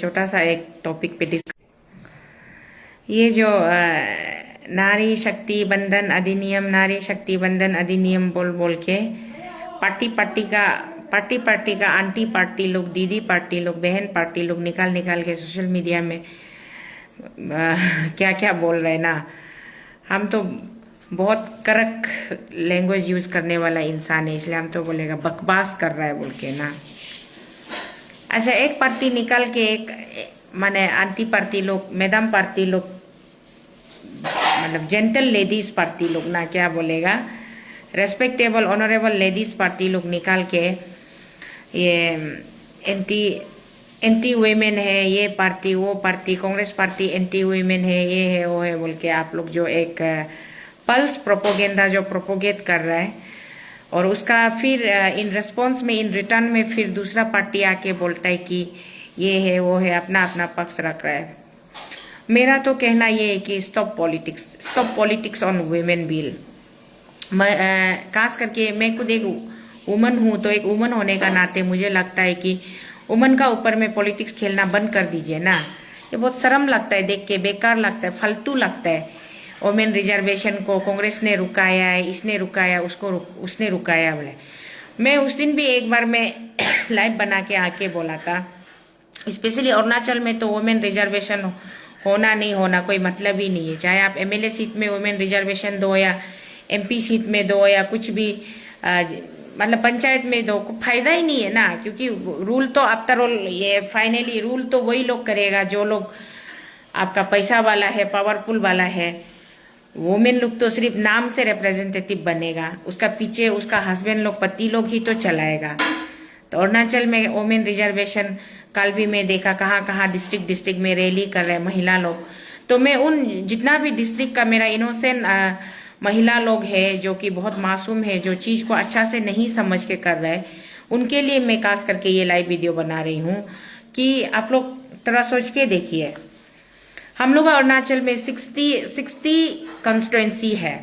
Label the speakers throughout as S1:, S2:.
S1: छोटा सा एक टॉपिक पे ये जो नारी शक्ति बंधन अधिनियम, नारी शक्ति बंधन अधिनियम बोल बोल के पार्टी का आंटी पार्टी लोग, दीदी पार्टी लोग, बहन पार्टी लोग निकाल के सोशल मीडिया में क्या क्या बोल रहे हैं ना। हम तो बहुत कड़क लैंग्वेज यूज करने वाला इंसान है, इसलिए हम तो बोलेगा बकवास कर रहा है बोल के ना। अच्छा, एक पार्टी निकाल के एक माने आंटी पार्टी लोग, मैडम पार्टी लोग, मतलब जेंटल लेडीज पार्टी लोग ना, क्या बोलेगा, रेस्पेक्टेबल ऑनरेबल लेडीज पार्टी लोग निकाल के ये एंटी वुमेन है, ये पार्टी वो party, Congress party anti women है, ये है वो है बोल के आप लोग जो एक पल्स प्रोपोगेंडा जो प्रोपोगेट कर रहा है, और उसका फिर इन रिस्पॉन्स में, इन रिटर्न में फिर दूसरा पार्टी आके बोलता है कि ये है वो है, अपना अपना पक्ष रख रहा है। मेरा तो कहना ये है कि stop politics on women bill. खास करके मैं खुद एक वुमन हूँ, तो एक वुमन होने का नाते मुझे लगता है कि वुमन का ऊपर में पॉलिटिक्स खेलना बंद कर दीजिए ना। ये बहुत शर्म लगता है देख के, बेकार लगता है, फालतू लगता है। वुमेन रिजर्वेशन को कांग्रेस ने रुकाया है, इसने रुकाया, उसने रुकाया बोले। मैं उस दिन भी एक बार मैं लाइव बना के आके बोला था, स्पेशली अरुणाचल में तो वुमेन रिजर्वेशन होना नहीं होना कोई मतलब ही नहीं है। चाहे आप एमएलए सीट में वुमेन रिजर्वेशन दो या एमपी सीट में दो या कुछ भी मतलब पंचायत में दो, फायदा ही नहीं है ना। क्योंकि रूल तो आफ्टर ऑल ये फाइनली रूल तो वही लोग करेगा जो लोग आपका पैसा वाला है, पावरफुल वाला है। वुमेन लोग तो सिर्फ नाम से रिप्रेजेंटेटिव बनेगा, उसका पीछे उसका हस्बैंड लोग, पति लोग ही तो चलाएगा। तो अरुणाचल में वुमेन रिजर्वेशन कल भी मैं देखा कहाँ कहाँ डिस्ट्रिक्ट में रैली कर रहे हैं महिला लोग। तो मैं उन जितना भी डिस्ट्रिक्ट का मेरा इनोसेंट महिला लोग है जो कि बहुत मासूम है, जो चीज को अच्छा से नहीं समझ के कर रहे हैं, उनके लिए मैं खास करके ये लाइव वीडियो बना रही हूँ कि आप लोग थोड़ा सोच के देखिए। हम लोग अरुणाचल में 60 कंस्टिट्यूएंसी है।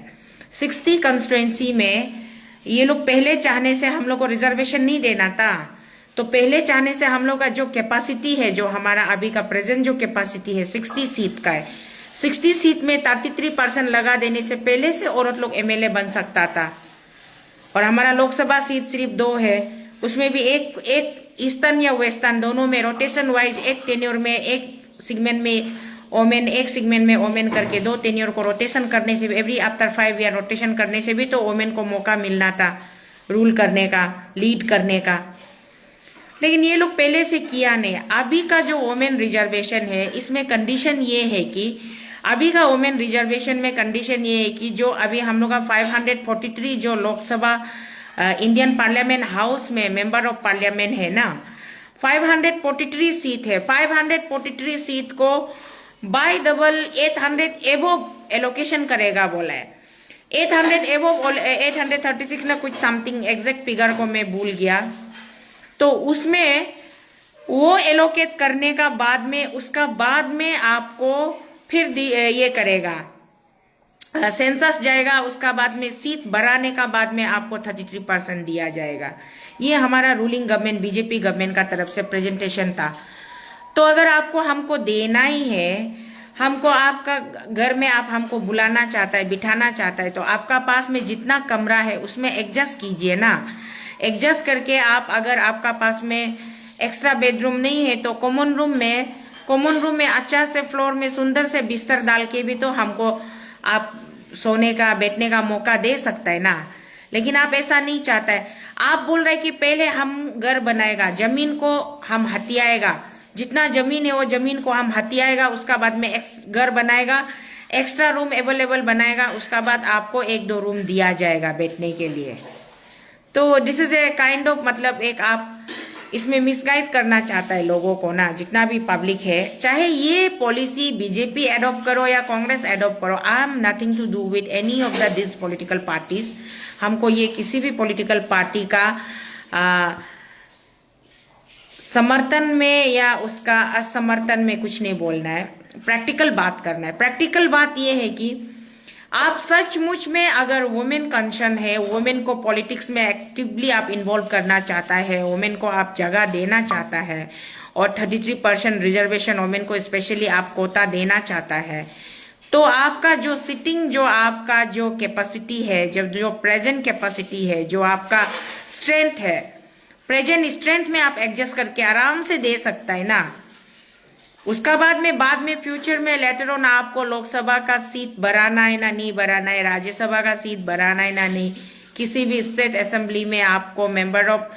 S1: 60 कंस्टिट्यूएंसी में ये लोग पहले चाहने से हम लोग को रिजर्वेशन नहीं देना था। तो पहले चाहने से हम लोग का जो कैपेसिटी है, जो हमारा अभी का प्रेजेंट जो कैपेसिटी है 60 सीट का है, 60 सीट में 33% लगा देने से पहले से औरत लोग एमएलए बन सकता था। और हमारा लोकसभा सीट सिर्फ 2 है, उसमें भी एक ईस्टर्न या वेस्टर्न दोनों में रोटेशन वाइज, एक टेन्योर में एक सेगमेंट में ओमेन, एक सेगमेंट में ओमेन करके 2 टेन्योर को रोटेशन करने से, एवरी आफ्टर 5 ईयर रोटेशन करने से भी तो ओमेन को मौका मिलना था रूल करने का, लीड करने का। लेकिन ये लोग पहले से किया नहीं। अभी का जो वुमेन रिजर्वेशन है इसमें कंडीशन ये है कि अभी का वुमेन रिजर्वेशन में कंडीशन ये है कि जो अभी हम लोग का 543 जो लोकसभा इंडियन पार्लियामेंट हाउस में मेंबर ऑफ पार्लियामेंट है ना, 543 सीट है। 543 सीट को बाय डबल 800 एबोव एलोकेशन करेगा बोला है। 800 एबोव 836 ना कुछ समथिंग, एग्जैक्ट फिगर को मैं भूल गया। तो उसमें वो एलोकेट करने का बाद में, उसका बाद में आपको फिर ये करेगा, सेंसस जाएगा, उसका बाद में सीट बढ़ाने का बाद में आपको 33% दिया जाएगा। ये हमारा रूलिंग गवर्नमेंट बीजेपी गवर्नमेंट का तरफ से प्रेजेंटेशन था। तो अगर आपको हमको देना ही है, हमको आपका घर में आप हमको बुलाना चाहता है, बिठाना चाहता है, तो आपका पास में जितना कमरा है उसमें एडजस्ट कीजिए ना। एडजस्ट करके आप, अगर आपका पास में एक्स्ट्रा बेडरूम नहीं है तो कॉमन रूम में अच्छा से फ्लोर में सुंदर से बिस्तर डाल के भी तो हमको आप सोने का, बैठने का मौका दे सकता है ना। लेकिन आप ऐसा नहीं चाहता है। आप बोल रहे कि पहले हम घर बनाएगा, जमीन को हम हथियाएगा, जितना जमीन है वो जमीन को हम हथियाएगा, उसका बाद में घर बनाएगा, एक्स्ट्रा रूम अवेलेबल बनाएगा, उसका बाद आपको 1-2 रूम दिया जाएगा बैठने के लिए। तो this is a kind of, मतलब एक आप इसमें मिसगाइड करना चाहता है लोगों को ना, जितना भी पब्लिक है। चाहे ये पॉलिसी बीजेपी एडॉप्ट करो या कांग्रेस एडॉप्ट करो, I am nothing to do with any of the this political parties. हमको ये किसी भी पॉलिटिकल पार्टी का समर्थन में या उसका असमर्थन में कुछ नहीं बोलना है, प्रैक्टिकल बात करना है। प्रैक्टिकल बात ये है कि आप सचमुच में अगर वुमेन कंसर्न है, वुमेन को पॉलिटिक्स में एक्टिवली आप इन्वॉल्व करना चाहता है, वुमेन को आप जगह देना चाहता है, और 33% रिजर्वेशन वुमेन को स्पेशली आप कोटा देना चाहता है, तो आपका जो सिटिंग, जो आपका जो कैपेसिटी है, जब जो प्रेजेंट कैपेसिटी है, जो आपका स्ट्रेंथ है, प्रेजेंट स्ट्रेंथ में आप एडजस्ट करके आराम से दे सकता है ना। उसका बाद में फ्यूचर में लेटर ऑन आपको लोकसभा का सीट बढ़ाना है ना नहीं बढ़ाना है, राज्यसभा का सीट बढ़ाना है ना नहीं, किसी भी स्टेट असेंबली में आपको member of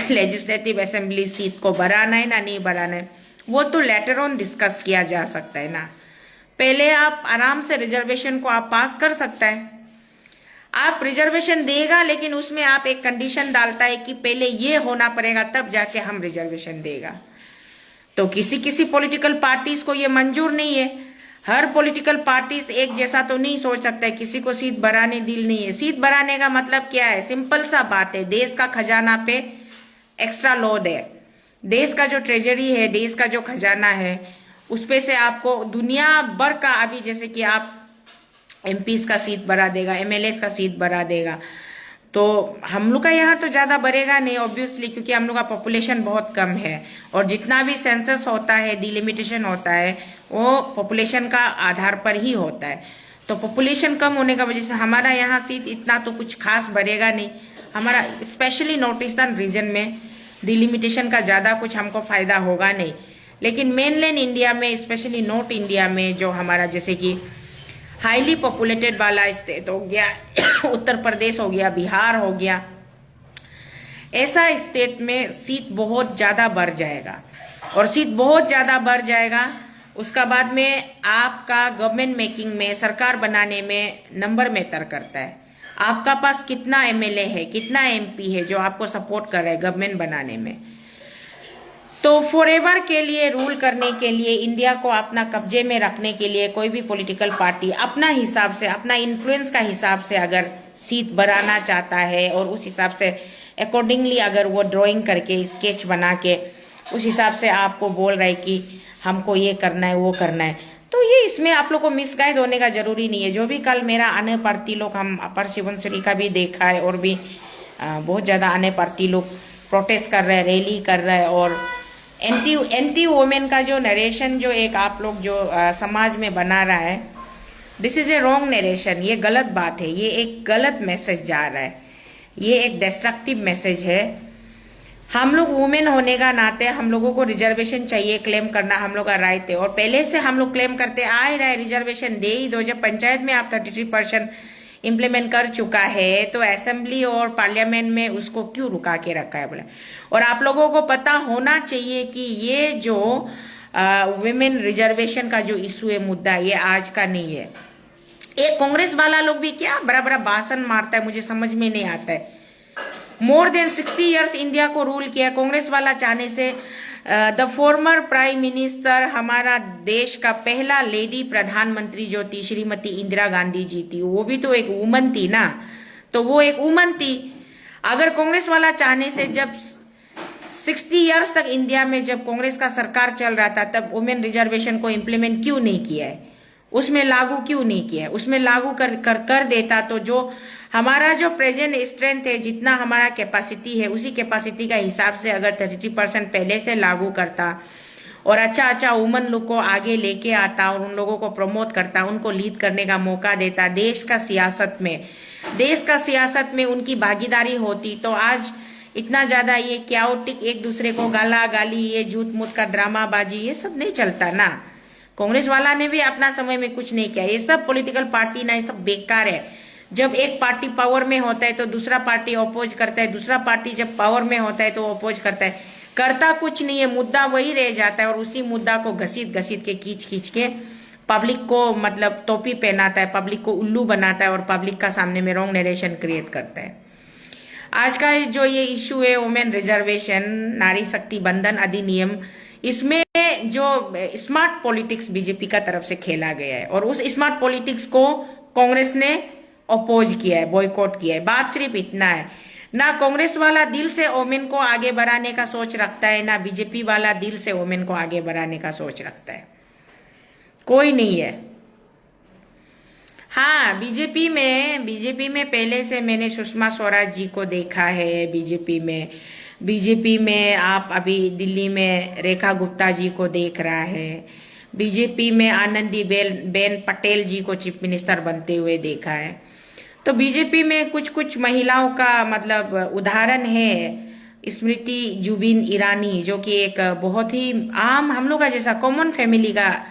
S1: legislative assembly seat को बढ़ाना है ना नहीं बढ़ाना है, वो तो लेटर ऑन डिस्कस किया जा सकता है ना। पहले आप आराम से रिजर्वेशन को आप पास कर सकता है। आप रिजर्वेशन देगा, लेकिन उसमें आप एक कंडीशन डालता है कि पहले ये होना पड़ेगा तब जाके हम रिजर्वेशन देगा। तो किसी किसी पॉलिटिकल पार्टीज को ये मंजूर नहीं है। हर पॉलिटिकल पार्टीज एक जैसा तो नहीं सोच सकता है। किसी को सीट बढ़ाने दिल नहीं है। सीट बढ़ाने का मतलब क्या है? सिंपल सा बात है, देश का खजाना पे एक्स्ट्रा लोड है। देश का जो ट्रेजरी है, देश का जो खजाना है, उस पे से आपको दुनिया भर का, अभी जैसे कि आप एमपीज का सीट बढ़ा देगा, एमएलए का सीट बढ़ा देगा, तो हम लोग का यहाँ तो ज्यादा बढ़ेगा नहीं ऑब्वियसली, क्योंकि हम लोग का पॉपुलेशन बहुत कम है। और जितना भी सेंसस होता है, डिलिमिटेशन होता है, वो पॉपुलेशन का आधार पर ही होता है। तो पॉपुलेशन कम होने का वजह से हमारा यहाँ सीट इतना तो कुछ खास बढ़ेगा नहीं। हमारा स्पेशली नॉर्थ ईस्टर्न रीजन में डिलिमिटेशन का ज्यादा कुछ हमको फायदा होगा नहीं। लेकिन मेनलैंड इंडिया में, स्पेशली नॉर्थ इंडिया में, जो हमारा जैसे कि हाईली पॉपुलेटेड वाला स्टेट हो गया, उत्तर प्रदेश हो गया, बिहार हो गया, ऐसा स्टेट में सीट बहुत ज्यादा बढ़ जाएगा। और सीट बहुत ज्यादा बढ़ जाएगा, उसका बाद में आपका गवर्नमेंट मेकिंग में, सरकार बनाने में नंबर मैटर करता है। आपका पास कितना एमएलए है, कितना एमपी है जो आपको सपोर्ट कर रहा है गवर्नमेंट बनाने में। तो फॉरएवर के लिए रूल करने के लिए, इंडिया को अपना कब्जे में रखने के लिए कोई भी पॉलिटिकल पार्टी अपना हिसाब से, अपना इन्फ्लुएंस का हिसाब से अगर सीट बढ़ाना चाहता है, और उस हिसाब से अकॉर्डिंगली अगर वो ड्राइंग करके, स्केच बना के उस हिसाब से आपको बोल रहा है कि हमको ये करना है, वो करना है, तो ये इसमें आप लोग को मिसगाइड होने का जरूरी नहीं है। जो भी कल मेरा आने पार्टी लोग, हम अपर सुबनसिरी का भी देखा है, और भी बहुत ज्यादा आने पार्टी लोग प्रोटेस्ट कर रहे हैं, रैली कर रहे हैं, और एंटी वुमेन का जो नरेशन जो एक आप लोग जो समाज में बना रहा है, this is A wrong narration. ये गलत बात है, ये एक गलत मैसेज जा रहा है, ये एक डिस्ट्रक्टिव मैसेज है। हम लोग वुमेन होने का नाते हम लोगों को रिजर्वेशन चाहिए, क्लेम करना हम लोग का राइट है, और पहले से हम लोग क्लेम करते आ ही रहे, रिजर्वेशन दे ही दो। जब पंचायत में आप 33% इम्प्लीमेंट कर चुका है, तो असेंबली और पार्लियामेंट में उसको क्यों रुका के रखा है बोले। और आप लोगों को पता होना चाहिए कि ये जो वुमेन रिजर्वेशन का जो इशू है, मुद्दा, ये आज का नहीं है। एक कांग्रेस वाला लोग भी क्या बड़ा बड़ा भाषण मारता है, मुझे समझ में नहीं आता है। मोर देन 60 ईयर्स इंडिया को रूल किया कांग्रेस वाला चाहने से। द फॉर्मर प्राइम मिनिस्टर, हमारा देश का पहला लेडी प्रधानमंत्री जो थी, श्रीमती इंदिरा गांधी जी थी, वो भी तो एक वुमन थी ना। तो वो एक वुमन थी। अगर कांग्रेस वाला चाहने से, जब 60 ईयर्स तक इंडिया में जब कांग्रेस का सरकार चल रहा था, तब वुमेन रिजर्वेशन को इम्प्लीमेंट क्यों नहीं किया है, उसमें लागू क्यों नहीं किया है? उसमें लागू कर देता तो जो हमारा जो प्रेजेंट स्ट्रेंथ है, जितना हमारा कैपेसिटी है, उसी कैपेसिटी का हिसाब से अगर 33% पहले से लागू करता, और अच्छा वुमन लोग को आगे लेके आता, और उन लोगों को प्रमोट करता, उनको लीड करने का मौका देता, देश का सियासत में उनकी भागीदारी होती, तो आज इतना ज्यादा ये क्याओटिक, एक दूसरे को गाला गाली, ये झूठ मूठ का ड्रामाबाजी, ये सब नहीं चलता ना। कांग्रेस वाला ने भी अपना समय में कुछ नहीं किया। ये सब पॉलिटिकल पार्टी ना, ये सब बेकार है। जब एक पार्टी पावर में होता है तो दूसरा पार्टी अपोज करता है, दूसरा पार्टी जब पावर में होता है तो अपोज करता है, करता कुछ नहीं है, मुद्दा वही रह जाता है। और उसी मुद्दा को घसीट के खींच के पब्लिक को मतलब टोपी पहनाता है, पब्लिक को उल्लू बनाता है, और पब्लिक का सामने में रॉन्ग नरेशन क्रिएट करता है। आज का जो ये इश्यू है वुमेन रिजर्वेशन, नारी शक्ति बंधन अधिनियम, इसमें जो स्मार्ट पॉलिटिक्स बीजेपी का तरफ से खेला गया है, और उस स्मार्ट पॉलिटिक्स को कांग्रेस ने अपोज किया है, बॉयकॉट किया है। बात सिर्फ इतना है, ना कांग्रेस वाला दिल से वुमेन को आगे बढ़ाने का सोच रखता है, ना बीजेपी वाला दिल से वुमेन को आगे बढ़ाने का सोच रखता है, कोई नहीं है। हाँ, बीजेपी में पहले से मैंने सुषमा स्वराज जी को देखा है, बीजेपी में बीजेपी में आप अभी दिल्ली में रेखा गुप्ता जी को देख रहा है, बीजेपी में आनंदी बेन पटेल जी को चीफ मिनिस्टर बनते हुए देखा है। तो बीजेपी में कुछ कुछ महिलाओं का मतलब उदाहरण है स्मृति जुबिन ईरानी, जो कि एक बहुत ही आम हम लोग का जैसा कॉमन फैमिली का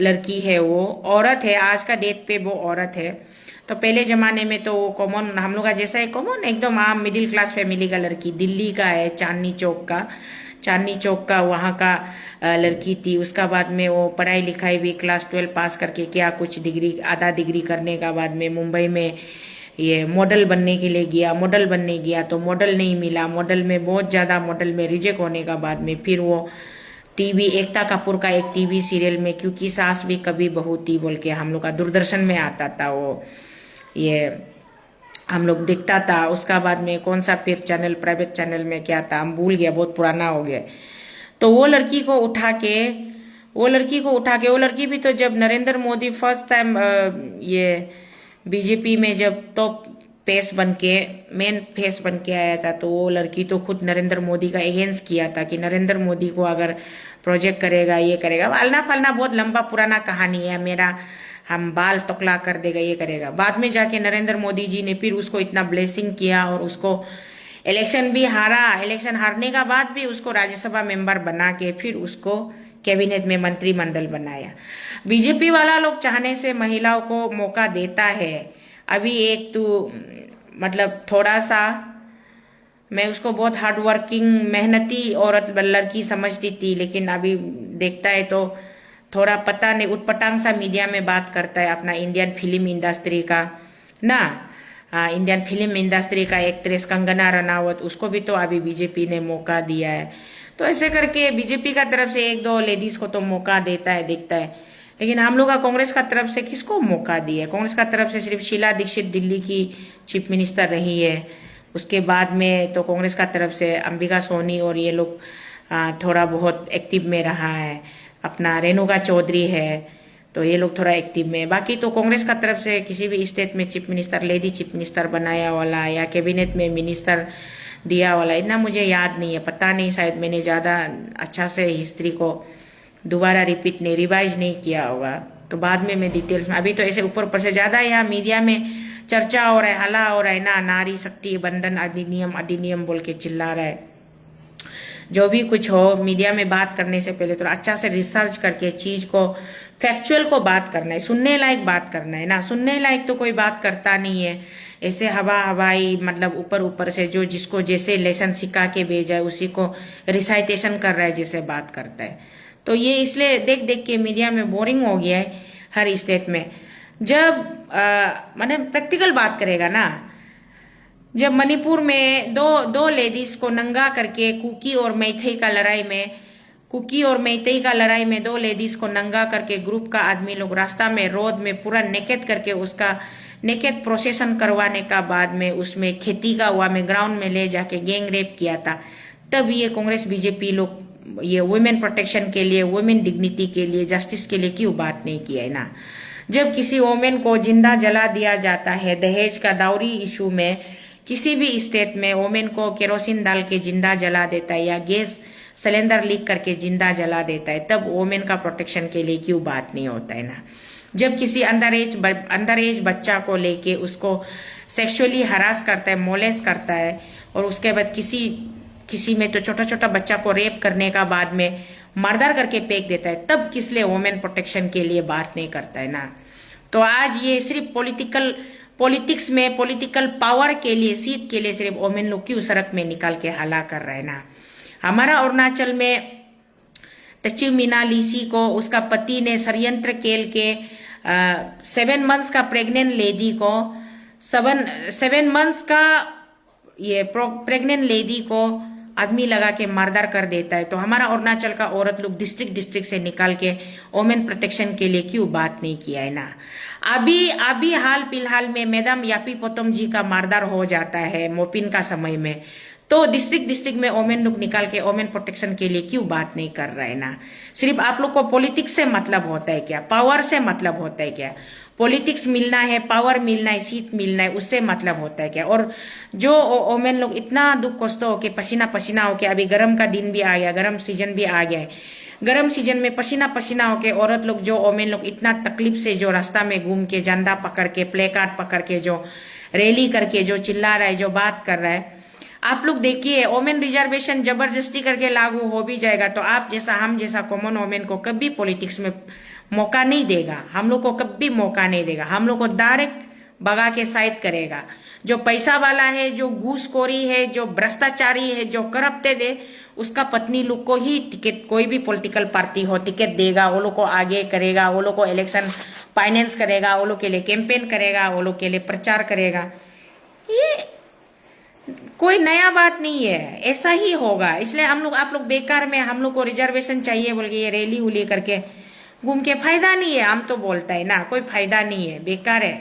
S1: लड़की है, वो औरत है, आज का डेट पे वो औरत है। तो पहले जमाने में तो वो कॉमन हम लोग का जैसा है, कॉमन एकदम आम मिडिल क्लास फैमिली का लड़की, दिल्ली का है, चांदनी चौक का वहाँ का लड़की थी। उसका बाद में वो पढ़ाई लिखाई भी क्लास 12 पास करके क्या कुछ डिग्री आधा डिग्री करने का बाद में मुंबई में ये मॉडल बनने के लिए गया, मॉडल बनने गया तो मॉडल नहीं मिला, मॉडल में बहुत ज्यादा मॉडल में रिजेक्ट होने का बाद में फिर वो टीवी एकता कपूर का एक टीवी सीरियल में क्योंकि सास भी कभी बहू थी बोल के हम लोग का दूरदर्शन में आता था, वो ये हम लोग दिखता था। उसका बाद में कौन सा फिर चैनल प्राइवेट चैनल में क्या था हम भूल गया, बहुत पुराना हो गया। तो वो लड़की को उठा के वो लड़की भी तो जब नरेंद्र मोदी फर्स्ट टाइम ये बीजेपी में जब टॉप मेन फेस बन के आया था, तो वो लड़की तो खुद नरेंद्र मोदी का अगेंस्ट किया था कि नरेंद्र मोदी को अगर प्रोजेक्ट करेगा ये करेगा, आलना पालना बहुत लंबा पुराना कहानी है, मेरा हम बाल तकला कर देगा ये करेगा। बाद में जाके नरेंद्र मोदी जी ने फिर उसको इतना ब्लेसिंग किया और उसको इलेक्शन भी हारा, इलेक्शन हारने का बाद भी उसको राज्यसभा मेंबर बना के फिर उसको कैबिनेट में मंत्रिमंडल बनाया। बीजेपी वाला लोग चाहने से महिलाओं को मौका देता है। अभी एक तो मतलब थोड़ा सा मैं उसको बहुत हार्ड वर्किंग मेहनती औरत लड़की समझती थी, लेकिन अभी देखता है तो थोड़ा पता नहीं उटपटांग सा मीडिया में बात करता है अपना इंडियन फिल्म इंडस्ट्री का ना। इंडियन फिल्म इंडस्ट्री का एक्ट्रेस कंगना रनावत, उसको भी तो अभी बीजेपी ने मौका दिया है। तो ऐसे करके बीजेपी का तरफ से एक दो लेडीज को तो मौका देता है देखता है, लेकिन हम लोग का कांग्रेस का तरफ से किसको मौका दिया है? कांग्रेस का तरफ से सिर्फ शीला दीक्षित दिल्ली की चीफ मिनिस्टर रही है, उसके बाद में तो कांग्रेस का तरफ से अंबिका सोनी और ये लोग थोड़ा बहुत एक्टिव में रहा है, अपना रेणुका चौधरी है तो ये लोग थोड़ा एक्टिव में। बाकी तो कांग्रेस का तरफ से किसी भी स्टेट में chief minister lady chief minister बनाया वाला या कैबिनेट में मिनिस्टर दिया वाला इतना मुझे याद नहीं है, पता नहीं, शायद मैंने ज्यादा अच्छा से हिस्ट्री को दोबारा रिवाइज नहीं किया होगा, तो बाद में मैं डिटेल्स में अभी तो ऐसे ऊपर से ज्यादा यहाँ मीडिया में चर्चा हो रहा है, हल्ला हो रहा है ना, नारी शक्ति बंधन अधिनियम बोल के चिल्ला रहा है। जो भी कुछ हो मीडिया में बात करने से पहले थोड़ा अच्छा से रिसर्च करके चीज को फैक्चुअल को बात करना है, सुनने लायक बात करना है ना। सुनने लायक तो कोई बात करता नहीं है, ऐसे हवाई मतलब ऊपर से जो जिसको जैसे लेसन सिखा के भेजा है उसी को रिसाइटेशन कर रहा है जैसे बात करता है। तो ये इसलिए देख देख के मीडिया में बोरिंग हो गया है हर स्टेट में। जब मैंने प्रैक्टिकल बात करेगा ना, जब मणिपुर में दो लेडीज को नंगा करके कुकी और मैथई का लड़ाई में दो लेडीज को नंगा करके ग्रुप का आदमी लोग रास्ता में रोड में पूरा नेकेट करके उसका नेकेट प्रोसेसन करवाने का बाद में उसमें खेती का हुआ में ग्राउंड में ले जाके गैंग रेप किया था। तब ये कांग्रेस बीजेपी लोग ये वुमेन प्रोटेक्शन के लिए, वुमेन डिग्निटी के लिए, जस्टिस के लिए क्यों बात नहीं किया है ना। जब किसी वुमेन को जिंदा जला दिया जाता है दहेज का दाउरी इशू में, किसी भी स्टेट में वुमेन को केरोसिन डाल के जिंदा जला देता है या गैस सिलेंडर लीक करके जिंदा जला देता है, तब वुमेन का प्रोटेक्शन के लिए क्यों बात नहीं होता है ना। जब किसी अंडर एज बच्चा को लेके उसको सेक्सुअली हरास करता है, मोलेस करता है और उसके बाद किसी में तो छोटा बच्चा को रेप करने का बाद में मर्डर करके फेंक देता है, तब किस लिए वुमेन प्रोटेक्शन के लिए बात नहीं करता है ना। तो आज ये सिर्फ पॉलिटिक्स में पॉलिटिकल पावर के लिए, सीट के लिए सिर्फ वुमेन लोग क्यों सड़क में निकाल के हल्ला कर रहे हैं ना। हमारा अरुणाचल में तची मीना लीसी को उसका पति ने षड्यंत्र खेल के 7 मंथ्स का प्रेग्नेंट लेडी को 7 मंथ्स का ये प्रेग्नेंट लेडी को आदमी लगा के मर्डर कर देता है। तो हमारा अरुणाचल का औरत लोग डिस्ट्रिक्ट से निकाल के वुमेन प्रोटेक्शन के लिए क्यों बात नहीं किया है ना। अभी हाल फिलहाल में मैडम यापी पोतम जी का मर्डर हो जाता है मोपिन का समय में, तो डिस्ट्रिक्ट में वुमेन लोग निकाल के वुमेन प्रोटेक्शन के लिए क्यों बात नहीं कर रहे हैं ना। सिर्फ आप लोग को पॉलिटिक्स से मतलब होता है क्या, पावर से मतलब होता है क्या? पॉलिटिक्स मिलना है, पावर मिलना है, सीट मिलना है, उससे मतलब होता है क्या। और जो ओमेन लोग इतना दुख कष्ट हो के पसीना पसीना हो के, अभी गर्म का दिन भी आ गया, गर्म सीजन भी आ गया है, गर्म सीजन में पसीना पसीना होके औरत लोग जो ओमेन लोग इतना तकलीफ से जो रास्ता में घूम के झंडा पकड़ के प्ले कार्ड पकड़ के जो रैली करके जो चिल्ला रहा है, जो बात कर रहा है, आप लोग देखिए ओमेन रिजर्वेशन जबरदस्ती करके लागू हो भी जाएगा तो आप जैसा हम जैसा कॉमन ओमेन को कभी पॉलिटिक्स में मौका नहीं देगा, हम लोग को कभी मौका नहीं देगा, हम लोग को डायरेक्ट भगा के साइड करेगा। जो पैसा वाला है, जो घूसखोरी है, जो भ्रष्टाचारी है, जो करप्टे दे, उसका पत्नी लोग को ही टिकट, कोई भी पॉलिटिकल पार्टी हो टिकट देगा, वो लोग को आगे करेगा, वो लोग को इलेक्शन फाइनेंस करेगा, वो लोग के लिए कैंपेन करेगा, वो लोग के लिए प्रचार करेगा। ये कोई नया बात नहीं है, ऐसा ही होगा। इसलिए हम लोग, आप लोग बेकार में हम लोग को रिजर्वेशन चाहिए बोल के ये रैली उली करके घूम के फायदा नहीं है। हम तो बोलता है ना, कोई फायदा नहीं है, बेकार है,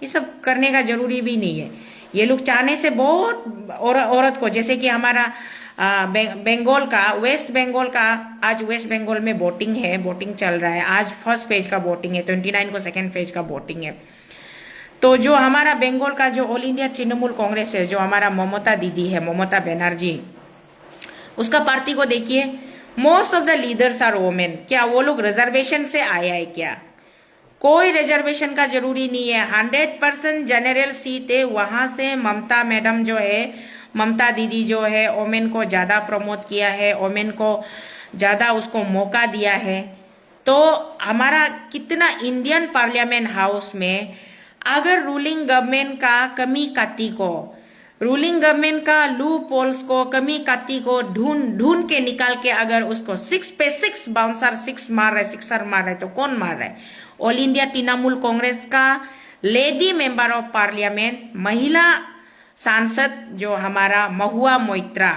S1: ये सब करने का जरूरी भी नहीं है। ये लोग चाहने से बहुत औरत को, जैसे कि हमारा बंगाल का, वेस्ट बंगाल का, आज वेस्ट बंगाल में वोटिंग है, वोटिंग चल रहा है, आज फर्स्ट फेज का वोटिंग है, 29 को सेकेंड फेज का वोटिंग है। तो जो हमारा बंगाल का जो ऑल इंडिया तृणमूल कांग्रेस है, जो हमारा ममता दीदी है, ममता बनर्जी, उसका पार्टी को देखिए, most of the leaders are women. क्या वो लोग रिजर्वेशन से आया है क्या? कोई रिजर्वेशन का जरूरी नहीं है, 100% जनरल सीट है। वहां से ममता मैडम जो है, ममता दीदी जो है, वोमेन को ज्यादा प्रमोट किया है, वोमेन को ज्यादा उसको मौका दिया है। तो हमारा कितना इंडियन पार्लियामेंट हाउस में अगर रूलिंग गवर्नमेंट का कमी काती को, रूलिंग गवर्नमेंट का लू पोल्स को, कमी काती को ढूंढ के निकाल के अगर उसको 6 पे 6 बाउंसर 6 मार रहे, सिक्सर मार रहे, तो कौन मार रहा है? ऑल इंडिया तृणमूल कांग्रेस का लेडी मेंबर ऑफ पार्लियामेंट, महिला सांसद जो हमारा महुआ मोइत्रा,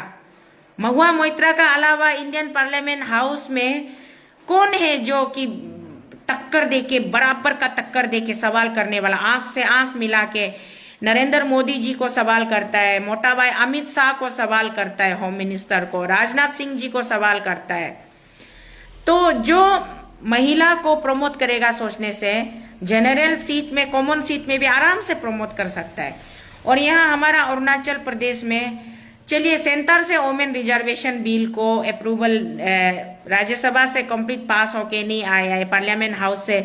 S1: महुआ मोइत्रा का अलावा इंडियन पार्लियामेंट हाउस में कौन है जो कि टक्कर देके, बराबर का टक्कर देके सवाल करने वाला, आंख से आंख मिला के नरेंद्र मोदी जी को सवाल करता है, मोटा भाई अमित शाह को सवाल करता है, होम मिनिस्टर को, राजनाथ सिंह जी को सवाल करता है। तो जो महिला को प्रमोट करेगा सोचने से, जनरल सीट में, कॉमन सीट में भी आराम से प्रमोट कर सकता है। और यहाँ हमारा अरुणाचल प्रदेश में, चलिए सेंटर से वोमेन रिजर्वेशन बिल को अप्रूवल राज्यसभा से कंप्लीट पास होके नहीं आया है, पार्लियामेंट हाउस से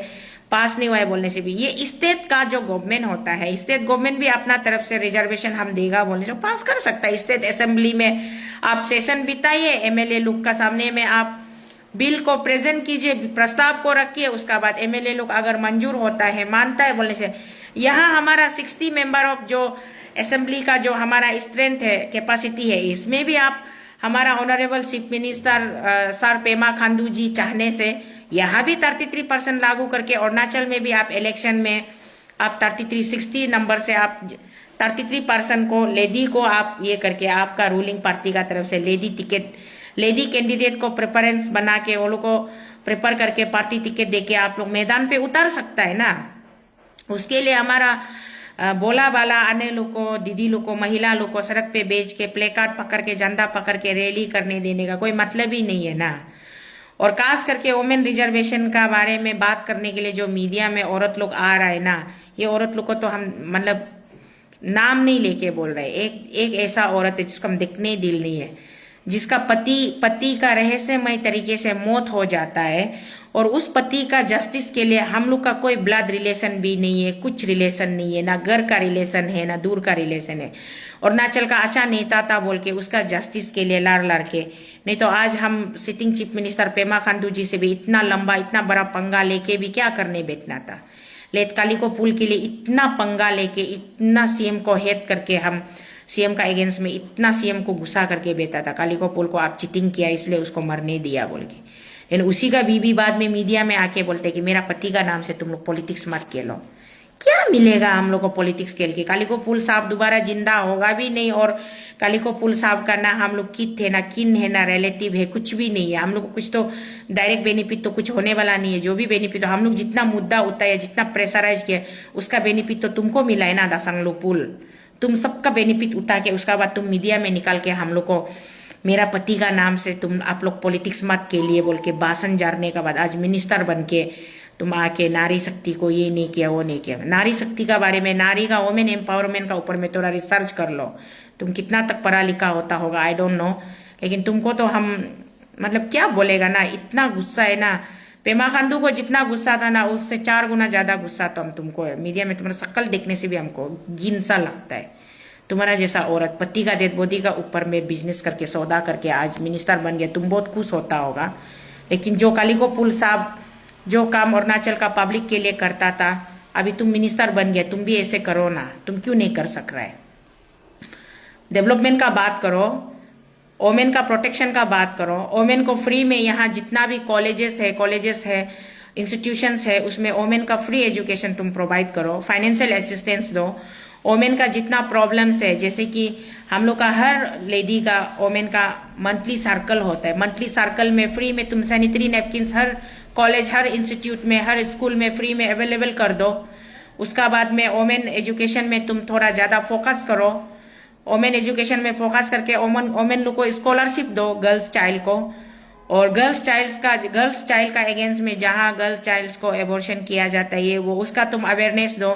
S1: पास नहीं हुआ है बोलने से भी, ये स्टेट का जो गवर्नमेंट होता है, स्टेट गवर्नमेंट भी अपना तरफ से रिजर्वेशन हम देगा बोलने से पास कर सकता है। स्टेट असेंबली में आप सेशन बिताइए, एमएलए लोग का सामने में आप बिल को प्रेजेंट कीजिए, प्रस्ताव को रखिए, उसका बाद एमएलए लोग अगर मंजूर होता है, मानता है बोलने से, यहाँ हमारा 60 मेंबर ऑफ जो असेंबली का जो हमारा स्ट्रेंथ है, कैपेसिटी है, इसमें भी आप हमारा honourable chief minister sir Pema Khandu ji चाहने से यहाँ भी 33% लागू करके, अरुणाचल में भी आप इलेक्शन में आप 60 नंबर से आप 33% को, लेडी को आप ये करके, आपका रूलिंग पार्टी का तरफ से लेडी टिकट, लेडी कैंडिडेट को प्रेफरेंस बना के, वो लोग को प्रेफर करके पार्टी टिकट देके आप लोग मैदान पे उतार सकता है ना। उसके लिए हमारा बोला बाला आने लोग को, दीदी लोग को, महिला लोग को सड़क पे बेच के, प्ले कार्ड पकड़ के, झंडा पकड़ के रैली करने देने का कोई मतलब ही नहीं है ना। और खास करके वोमेन रिजर्वेशन का बारे में बात करने के लिए जो मीडिया में औरत लोग आ रहा है ना, ये औरत लोग को तो हम मतलब नाम नहीं लेके बोल रहे। एक ऐसा औरत है जिसको हम देखने ही दिल नहीं है, जिसका पति का रहस्यमय तरीके से मौत हो जाता है, और उस पति का जस्टिस के लिए हम लोग का कोई ब्लड रिलेशन भी नहीं है, कुछ रिलेशन नहीं है, ना घर का रिलेशन है, ना दूर का रिलेशन है। अरुणाचल का अच्छा नेता था बोल के उसका जस्टिस के लिए लाड़ के, नहीं तो आज हम sitting chief minister Pema Khandu ji से भी इतना लंबा, इतना बड़ा पंगा लेके भी क्या करने बैठना था। लेतकालिको पुल के लिए इतना पंगा लेके, इतना सीएम को हेड करके, हम सीएम का अगेंस्ट में इतना सीएम को गुस्सा करके बैठा था, कालिको पुल को आप चीटिंग किया इसलिए उसको मरने दिया बोल के। लेकिन उसी का बीबी बाद में मीडिया में आके बोलते कि मेरा पति का नाम से तुम लोग पॉलिटिक्स मत खेलो। क्या मिलेगा हम लोग को पॉलिटिक्स खेल के? कालिको पुल साहब दोबारा जिंदा होगा भी नहीं, और कालिको पुल साहब का ना हम लोग कित है, ना किन है, ना रिलेटिव है, कुछ भी नहीं है। हम लोग को कुछ तो डायरेक्ट बेनिफिट तो कुछ होने वाला नहीं है। जो भी बेनिफिट हो, हम लोग जितना मुद्दा उठाया, जितना प्रेशराइज किया, उसका बेनिफिट तो तुमको मिला है ना। दासंगलो पुल तुम सबका बेनिफिट उठा के उसका बाद तुम मीडिया में निकाल के हम लोग को मेरा पति का नाम से तुम आप लोग पॉलिटिक्स मत के लिए बोल के भाषण जारने का बाद आज मिनिस्टर बन के तुम आके नारी शक्ति को ये नहीं किया वो नहीं किया। नारी शक्ति का बारे में, नारी का वोमेन एम्पावरमेंट का ऊपर में थोड़ा रिसर्च कर लो। तुम कितना तक पढ़ा लिखा होता होगा आई डोंट नो, लेकिन तुमको तो हम मतलब क्या बोलेगा ना, इतना गुस्सा है ना। पेमा खांडू को जितना गुस्सा था ना उससे 4 गुना ज्यादा गुस्सा तो हम तुमको है। मीडिया में तुम्हारा शक्ल देखने से भी हमको घिन सा लगता है। तुम्हारा जैसा औरत पति का डेड बॉडी का ऊपर में बिजनेस करके सौदा करके आज मिनिस्टर बन गया, तुम बहुत खुश होता होगा। लेकिन जो कालीको पुल साहब जो काम अरुणाचल का पब्लिक के लिए करता था, अभी तुम मिनिस्टर बन गया, तुम भी ऐसे करो ना। तुम क्यों नहीं कर सक रहा है? डेवलपमेंट का बात करो, ओमेन का प्रोटेक्शन का बात करो। ओमेन को फ्री में यहाँ जितना भी कॉलेजेस है इंस्टीट्यूशंस है उसमें ओमेन का फ्री एजुकेशन तुम प्रोवाइड करो, फाइनेंशियल असिस्टेंस दो। ओमेन का जितना प्रॉब्लम्स है, जैसे कि हम लोग का हर लेडी का ओमेन का मंथली सर्कल होता है, मंथली सर्कल में फ्री में तुम सैनिटरी नैपकिन हर कॉलेज हर इंस्टीट्यूट में हर स्कूल में फ्री में अवेलेबल कर दो। उसका बाद में ओमेन एजुकेशन में तुम थोड़ा ज्यादा फोकस करो। ओमेन एजुकेशन में फोकस करके ओमेन लोग को स्कॉलरशिप दो, गर्ल्स चाइल्ड को। और गर्ल्स चाइल्ड का अगेंस्ट में जहां गर्ल्स चाइल्ड को एबॉर्शन किया जाता है वो उसका तुम अवेयरनेस दो,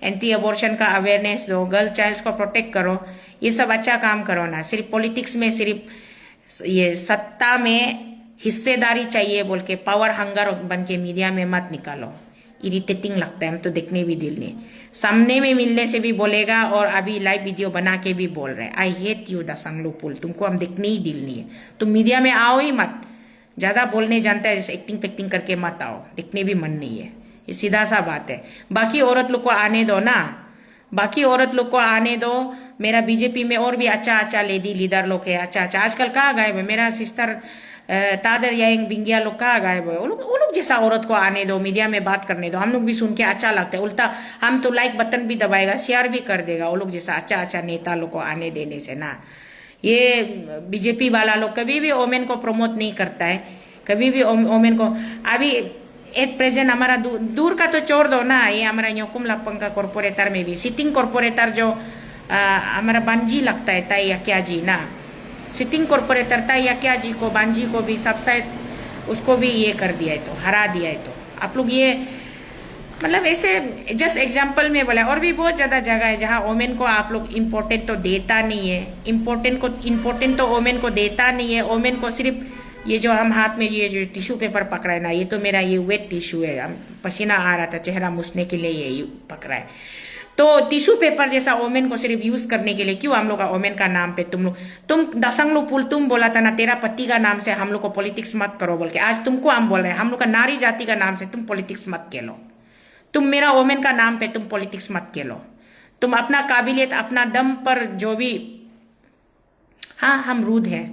S1: एंटी एबॉर्शन का अवेयरनेस दो, गर्ल चाइल्ड को प्रोटेक्ट करो। ये सब अच्छा काम करो ना। सिर्फ पॉलिटिक्स में सिर्फ ये सत्ता में हिस्सेदारी चाहिए बोल के पावर हंगर बन के मीडिया में मत निकालो। इरिटेटिंग लगता है, हम तो देखने भी दिल नहीं। सामने में मिलने से भी बोलेगा और अभी लाइव वीडियो बना के भी बोल रहे हैं आई हेट यू दासंगलू पुल, तुमको हम देखने ही दिल नहीं है। तुम मीडिया में आओ ही मत, ज्यादा बोलने जानता है जैसे एक्टिंग पेक्टिंग करके मत आओ, देखने भी मन नहीं है। ये सीधा सा बात है। बाकी औरत लोग को आने दो ना, बाकी औरत लोग को आने दो। मेरा बीजेपी में और भी अच्छा लेडी लीडर लोग है, अच्छा आजकल कहाँ गायब है? मेरा सिस्टर तादर यांग बिंगिया लोग कहाँ गायब है? वो लोग जैसा औरत को आने दो, मीडिया में बात करने दो। हम लोग भी सुन के अच्छा लगता है, उल्टा हम तो लाइक बटन भी दबाएगा, शेयर भी कर देगा। वो लोग जैसा अच्छा नेता लोग को आने देने से ना। ये बीजेपी वाला लोग कभी भी ओमेन को प्रमोट नहीं करता है, कभी भी ओमेन को। अभी एक प्रेजेंट हमारा दूर का तो छोड़ दो ना, ये हमारा न्योकुम लपंग का कॉर्पोरेटर में भी सिटिंग कॉर्पोरेटर जो हमारा बांजी लगता है ताई क्या जी ना, सिटिंग कॉर्पोरेटर ताई क्या जी को बांजी को भी सब शायद उसको भी ये कर दिया है, तो हरा दिया है। तो आप लोग ये मतलब ऐसे जस्ट एग्जाम्पल में बोला। और भी बहुत ज्यादा जगह है जहाँ ओमेन को आप लोग इम्पोर्टेंट तो देता नहीं है, इम्पोर्टेंट तो ओमेन को देता नहीं है। ओमेन को सिर्फ ये जो हम हाथ में ये जो टिश्यू पेपर पकड़ा है ना, ये तो मेरा ये वेट टिश्यू है, पसीना आ रहा था चेहरा मुछने के लिए ये पकड़ा है। तो टिश्यू पेपर जैसा ओमेन को सिर्फ यूज करने के लिए क्यों हम लोग का ओमेन का नाम पे तुम दसंगलू पुल तुम बोला था ना तेरा पति का नाम से हम लोग को पॉलिटिक्स मत करो बोल के, आज तुमको हम बोल रहे हैं हम लोग का नारी जाति का नाम से तुम पॉलिटिक्स मत खेलो। तुम मेरा ओमेन का नाम पे तुम पॉलिटिक्स मत खेलो। तुम अपना काबिलियत अपना दम पर जो भी, हाँ हम रूद है,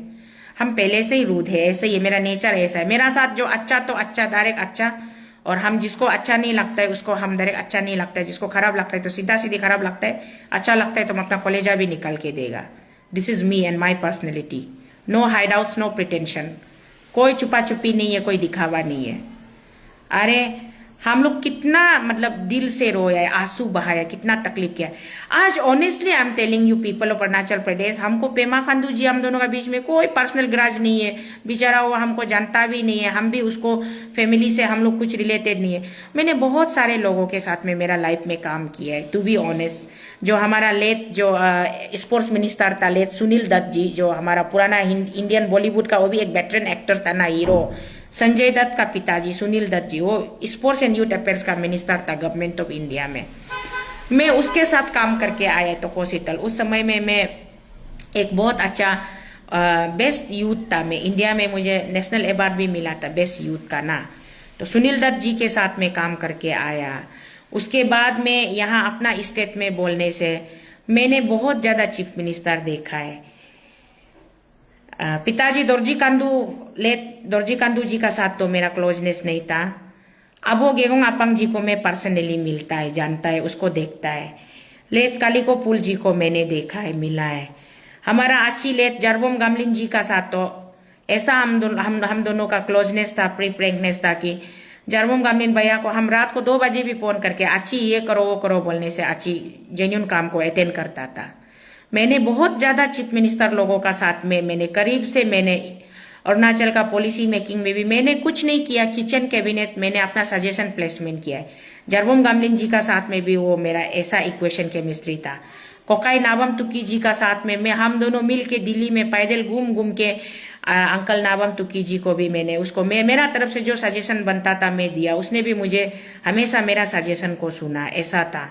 S1: हम पहले से ही रूद है, ऐसे ही मेरा नेचर ऐसा है। मेरा साथ जो अच्छा तो अच्छा डायरेक्ट अच्छा, और हम जिसको अच्छा नहीं लगता है उसको हम डायरेक्ट अच्छा नहीं लगता है, जिसको खराब लगता है तो सीधा सीधी खराब लगता है, अच्छा लगता है तो हम अपना कलेजा भी निकल के देगा। This is me and my personality, no hideouts no pretension, कोई छुपा छुपी नहीं है, कोई दिखावा नहीं है। अरे हम लोग कितना मतलब दिल से रोया है, आंसू बहाया, कितना तकलीफ किया है। आज honestly I am telling you people of Arunachal Pradesh, हमको पेमा खांडू जी हम दोनों का बीच में कोई पर्सनल ग्राज नहीं है। बेचारा वो हमको जानता भी नहीं है, हम भी उसको फैमिली से हम लोग कुछ रिलेटेड नहीं है। मैंने बहुत सारे लोगों के साथ में मेरा लाइफ में काम किया है टू बी ऑनेस्ट। जो हमारा लेट जो स्पोर्ट्स मिनिस्टर था लेट सुनील दत्त जी, जो हमारा पुराना इंडियन बॉलीवुड का वो भी एक वेटरन एक्टर था ना, हीरो संजय दत्त का पिताजी सुनील दत्त जी, वो स्पोर्ट्स एंड यूथ अफेयर्स का मिनिस्टर था गवर्नमेंट ऑफ इंडिया में। मैं उसके साथ काम करके आया तो कोसीतल उस समय में मैं एक बहुत अच्छा बेस्ट यूथ था। मैं इंडिया में मुझे नेशनल अवार्ड भी मिला था बेस्ट यूथ का ना। तो सुनील दत्त जी के साथ में काम करके आया। उसके बाद में यहाँ अपना स्टेट में बोलने से मैंने बहुत ज्यादा चीफ मिनिस्टर देखा है। पिताजी दोरजी कांडू जी का साथ तो मेरा क्लोजनेस नहीं था। अब वो गेगोंग अपांग जी को मैं पर्सनली मिलता है, जानता है, उसको देखता है। लेत कालीको पुल जी को मैंने देखा है, मिला है। हमारा आची लेत जरबोम गामलिन जी का साथ तो ऐसा हम दोनों का क्लोजनेस था, प्री प्रेगनेस था कि जरबोम गामलिन भैया को हम रात को 2 बजे भी फोन करके आची ये करो वो करो बोलने से आची जेन्यून काम को अटेंड करता था। मैंने बहुत ज्यादा चीफ मिनिस्टर लोगों का साथ में मैंने करीब से मैंने अरुणाचल का पॉलिसी मेकिंग में भी मैंने कुछ नहीं किया। किचन कैबिनेट मैंने अपना सजेशन प्लेसमेंट किया है। जरबोम गामलिन जी का साथ में भी वो मेरा ऐसा इक्वेशन केमिस्ट्री था। कोकाई नाबम तुकी जी का साथ में मैं हम दोनों मिल के दिल्ली में पैदल घूम घूम के अंकल नाबम तुकी जी को भी मैंने उसको मेरा तरफ से जो सजेशन बनता था मैं दिया। उसने भी मुझे हमेशा मेरा सजेशन को सुना, ऐसा था।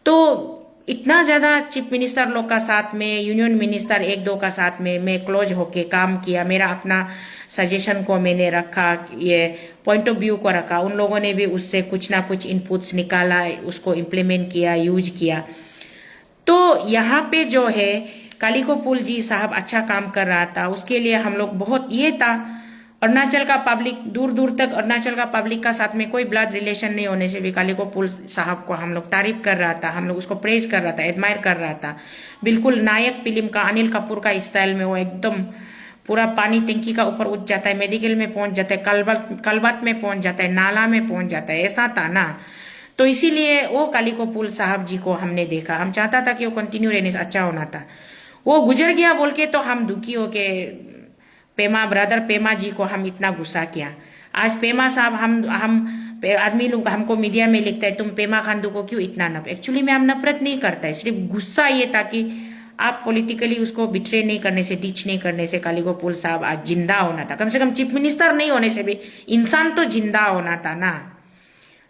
S1: तो इतना ज्यादा चीफ मिनिस्टर लोग का साथ में, यूनियन मिनिस्टर एक दो का साथ में मैं क्लोज होके काम किया। मेरा अपना सजेशन को मैंने रखा, ये पॉइंट ऑफ व्यू को रखा। उन लोगों ने भी उससे कुछ ना कुछ इनपुट्स निकाला, उसको इम्प्लीमेंट किया, यूज किया। तो यहाँ पे जो है कालिकोपुल जी साहब अच्छा काम कर रहा था, उसके लिए हम लोग बहुत ये था। अरुणाचल का पब्लिक दूर दूर तक अरुणाचल का पब्लिक का साथ में कोई ब्लड रिलेशन नहीं होने से भी कालिकोपुल साहब को हम लोग तारीफ कर रहा था, हम लोग उसको प्रेज कर रहा था, एडमायर कर रहा था। बिल्कुल नायक फिल्म का अनिल कपूर का स्टाइल में वो एकदम पूरा पानी टंकी का ऊपर उठ जाता है, मेडिकल में पहुंच जाता है, कलबत में पहुंच जाता है, नाला में पहुंच जाता है, ऐसा था ना। तो इसीलिए वो कालिकोपुल साहब जी को हमने देखा, हम चाहता था कि वो कंटिन्यू रहने से अच्छा होना था। वो गुजर गया बोल के तो हम दुखी हो के पेमा ब्रदर पेमा जी को हम इतना गुस्सा किया। आज पेमा साहब हम आदमी लोग हमको मीडिया में लिखता है तुम पेमा खांडू को क्यों इतना नफरत। एक्चुअली में हम नफरत नहीं करता है, सिर्फ गुस्सा ये था कि आप पॉलिटिकली उसको बिट्रे नहीं करने से, डिच नहीं करने से कालिकोपुल साहब आज जिंदा होना था। कम से कम चीफ मिनिस्टर नहीं होने से भी इंसान तो जिंदा होना था ना।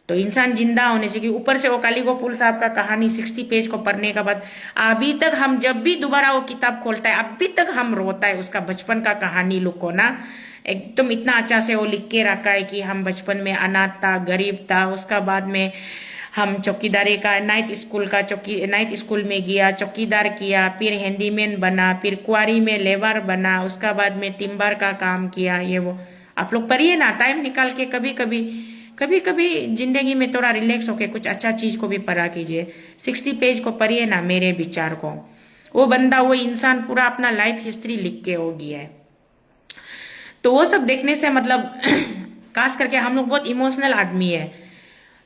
S1: तो इंसान जिंदा होने से कि ऊपर से वो कालिकोपुल साहब का कहानी 60 पेज को पढ़ने के बाद अभी तक हम जब भी दोबारा वो किताब खोलता है अभी तक हम रोता है। उसका बचपन का कहानी लोग को ना एकदम इतना अच्छा से वो लिख के रखा है कि हम बचपन में अनाथ था, गरीब था। उसका बाद में हम चौकीदारी का नाइट स्कूल में गया, चौकीदार किया, फिर हैंडीमैन बना, फिर क्वारी में लेबर बना, उसका बाद में टिम्बर का काम किया। ये वो आप लोग पढ़िए ना, टाइम निकाल के कभी कभी जिंदगी में थोड़ा रिलैक्स होके कुछ अच्छा चीज को भी पढ़ा कीजिए। 60 पेज को पढ़िए ना मेरे विचार को। वो बंदा, वो इंसान पूरा अपना लाइफ हिस्ट्री लिख के हो गया है। तो वो सब देखने से मतलब खास करके हम लोग बहुत इमोशनल आदमी है।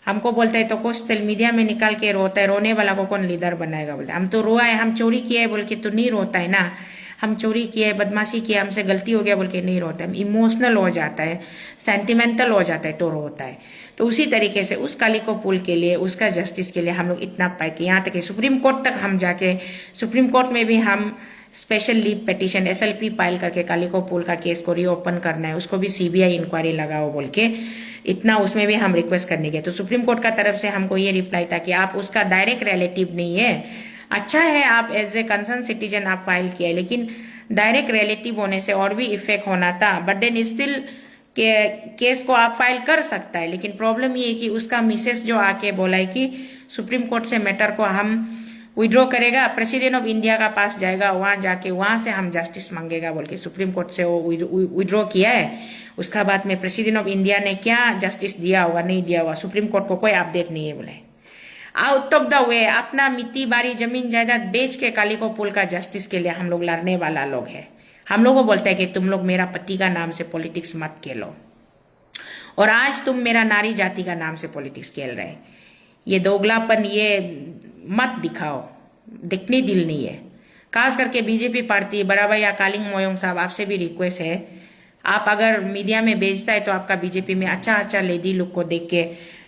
S1: हमको बोलते है तो सोशल मीडिया में निकाल के रोता है, रोने वाला को कौन लीडर बनाएगा। बोलते हम तो रोआ है, हम चोरी किया है बोल के तो नहीं रोता है ना। हम चोरी किया है, बदमाशी किया, हमसे गलती हो गया बोल के नहीं रोता है। इमोशनल हो जाता है, सेंटिमेंटल हो जाता है तो रोता है। तो उसी तरीके से उस कालिकोपुल के लिए, उसका जस्टिस के लिए हम लोग इतना पाए कि यहाँ तक कि सुप्रीम कोर्ट तक हम जाके, सुप्रीम कोर्ट में भी हम special leave petition SLP file करके कालिकोपुल का केस को रीओपन करना है, उसको भी CBI इंक्वायरी लगाओ बोल के इतना उसमें भी हम रिक्वेस्ट करने गए। तो सुप्रीम कोर्ट का तरफ से हमको ये रिप्लाई था कि आप उसका डायरेक्ट रिलेटिव नहीं है। अच्छा है आप एज ए कंसर्न सिटीजन आप फाइल किया, लेकिन डायरेक्ट रिलेटिव होने से और भी इफेक्ट होना था। बट देन स्टिल केस को आप फाइल कर सकता है। लेकिन प्रॉब्लम ये है कि उसका मिसेस जो आके बोला है कि सुप्रीम कोर्ट से मैटर को हम विड्रॉ करेगा, प्रेसिडेंट ऑफ इंडिया का पास जाएगा, वहां जाके वहां से हम जस्टिस मांगेगा बोल के सुप्रीम कोर्ट से वो विड्रॉ किया है। उसका बाद में प्रेसिडेंट ऑफ इंडिया ने क्या जस्टिस दिया होगा नहीं दिया होगा, सुप्रीम कोर्ट को कोई अपडेट नहीं है। बोले आउट ऑफ द वे अपना मिट्टी बारी जमीन जायदाद बेच के कालिकोपुल का जस्टिस के लिए हम लोग लड़ने वाला लोग है। हम लोगों को बोलते हैं कि तुम लोग मेरा पति का नाम से पॉलिटिक्स मत खेलो, और आज तुम मेरा नारी जाति का नाम से पॉलिटिक्स खेल रहे हैं। ये दोगलापन ये मत दिखाओ, दिखने दिल नहीं है। खास करके बीजेपी पार्टी बड़ा भैया कालिंग मोयोंग साहब, आपसे भी रिक्वेस्ट है, आप अगर मीडिया में भेजता है तो आपका बीजेपी में अच्छा लेडी लोग को देख के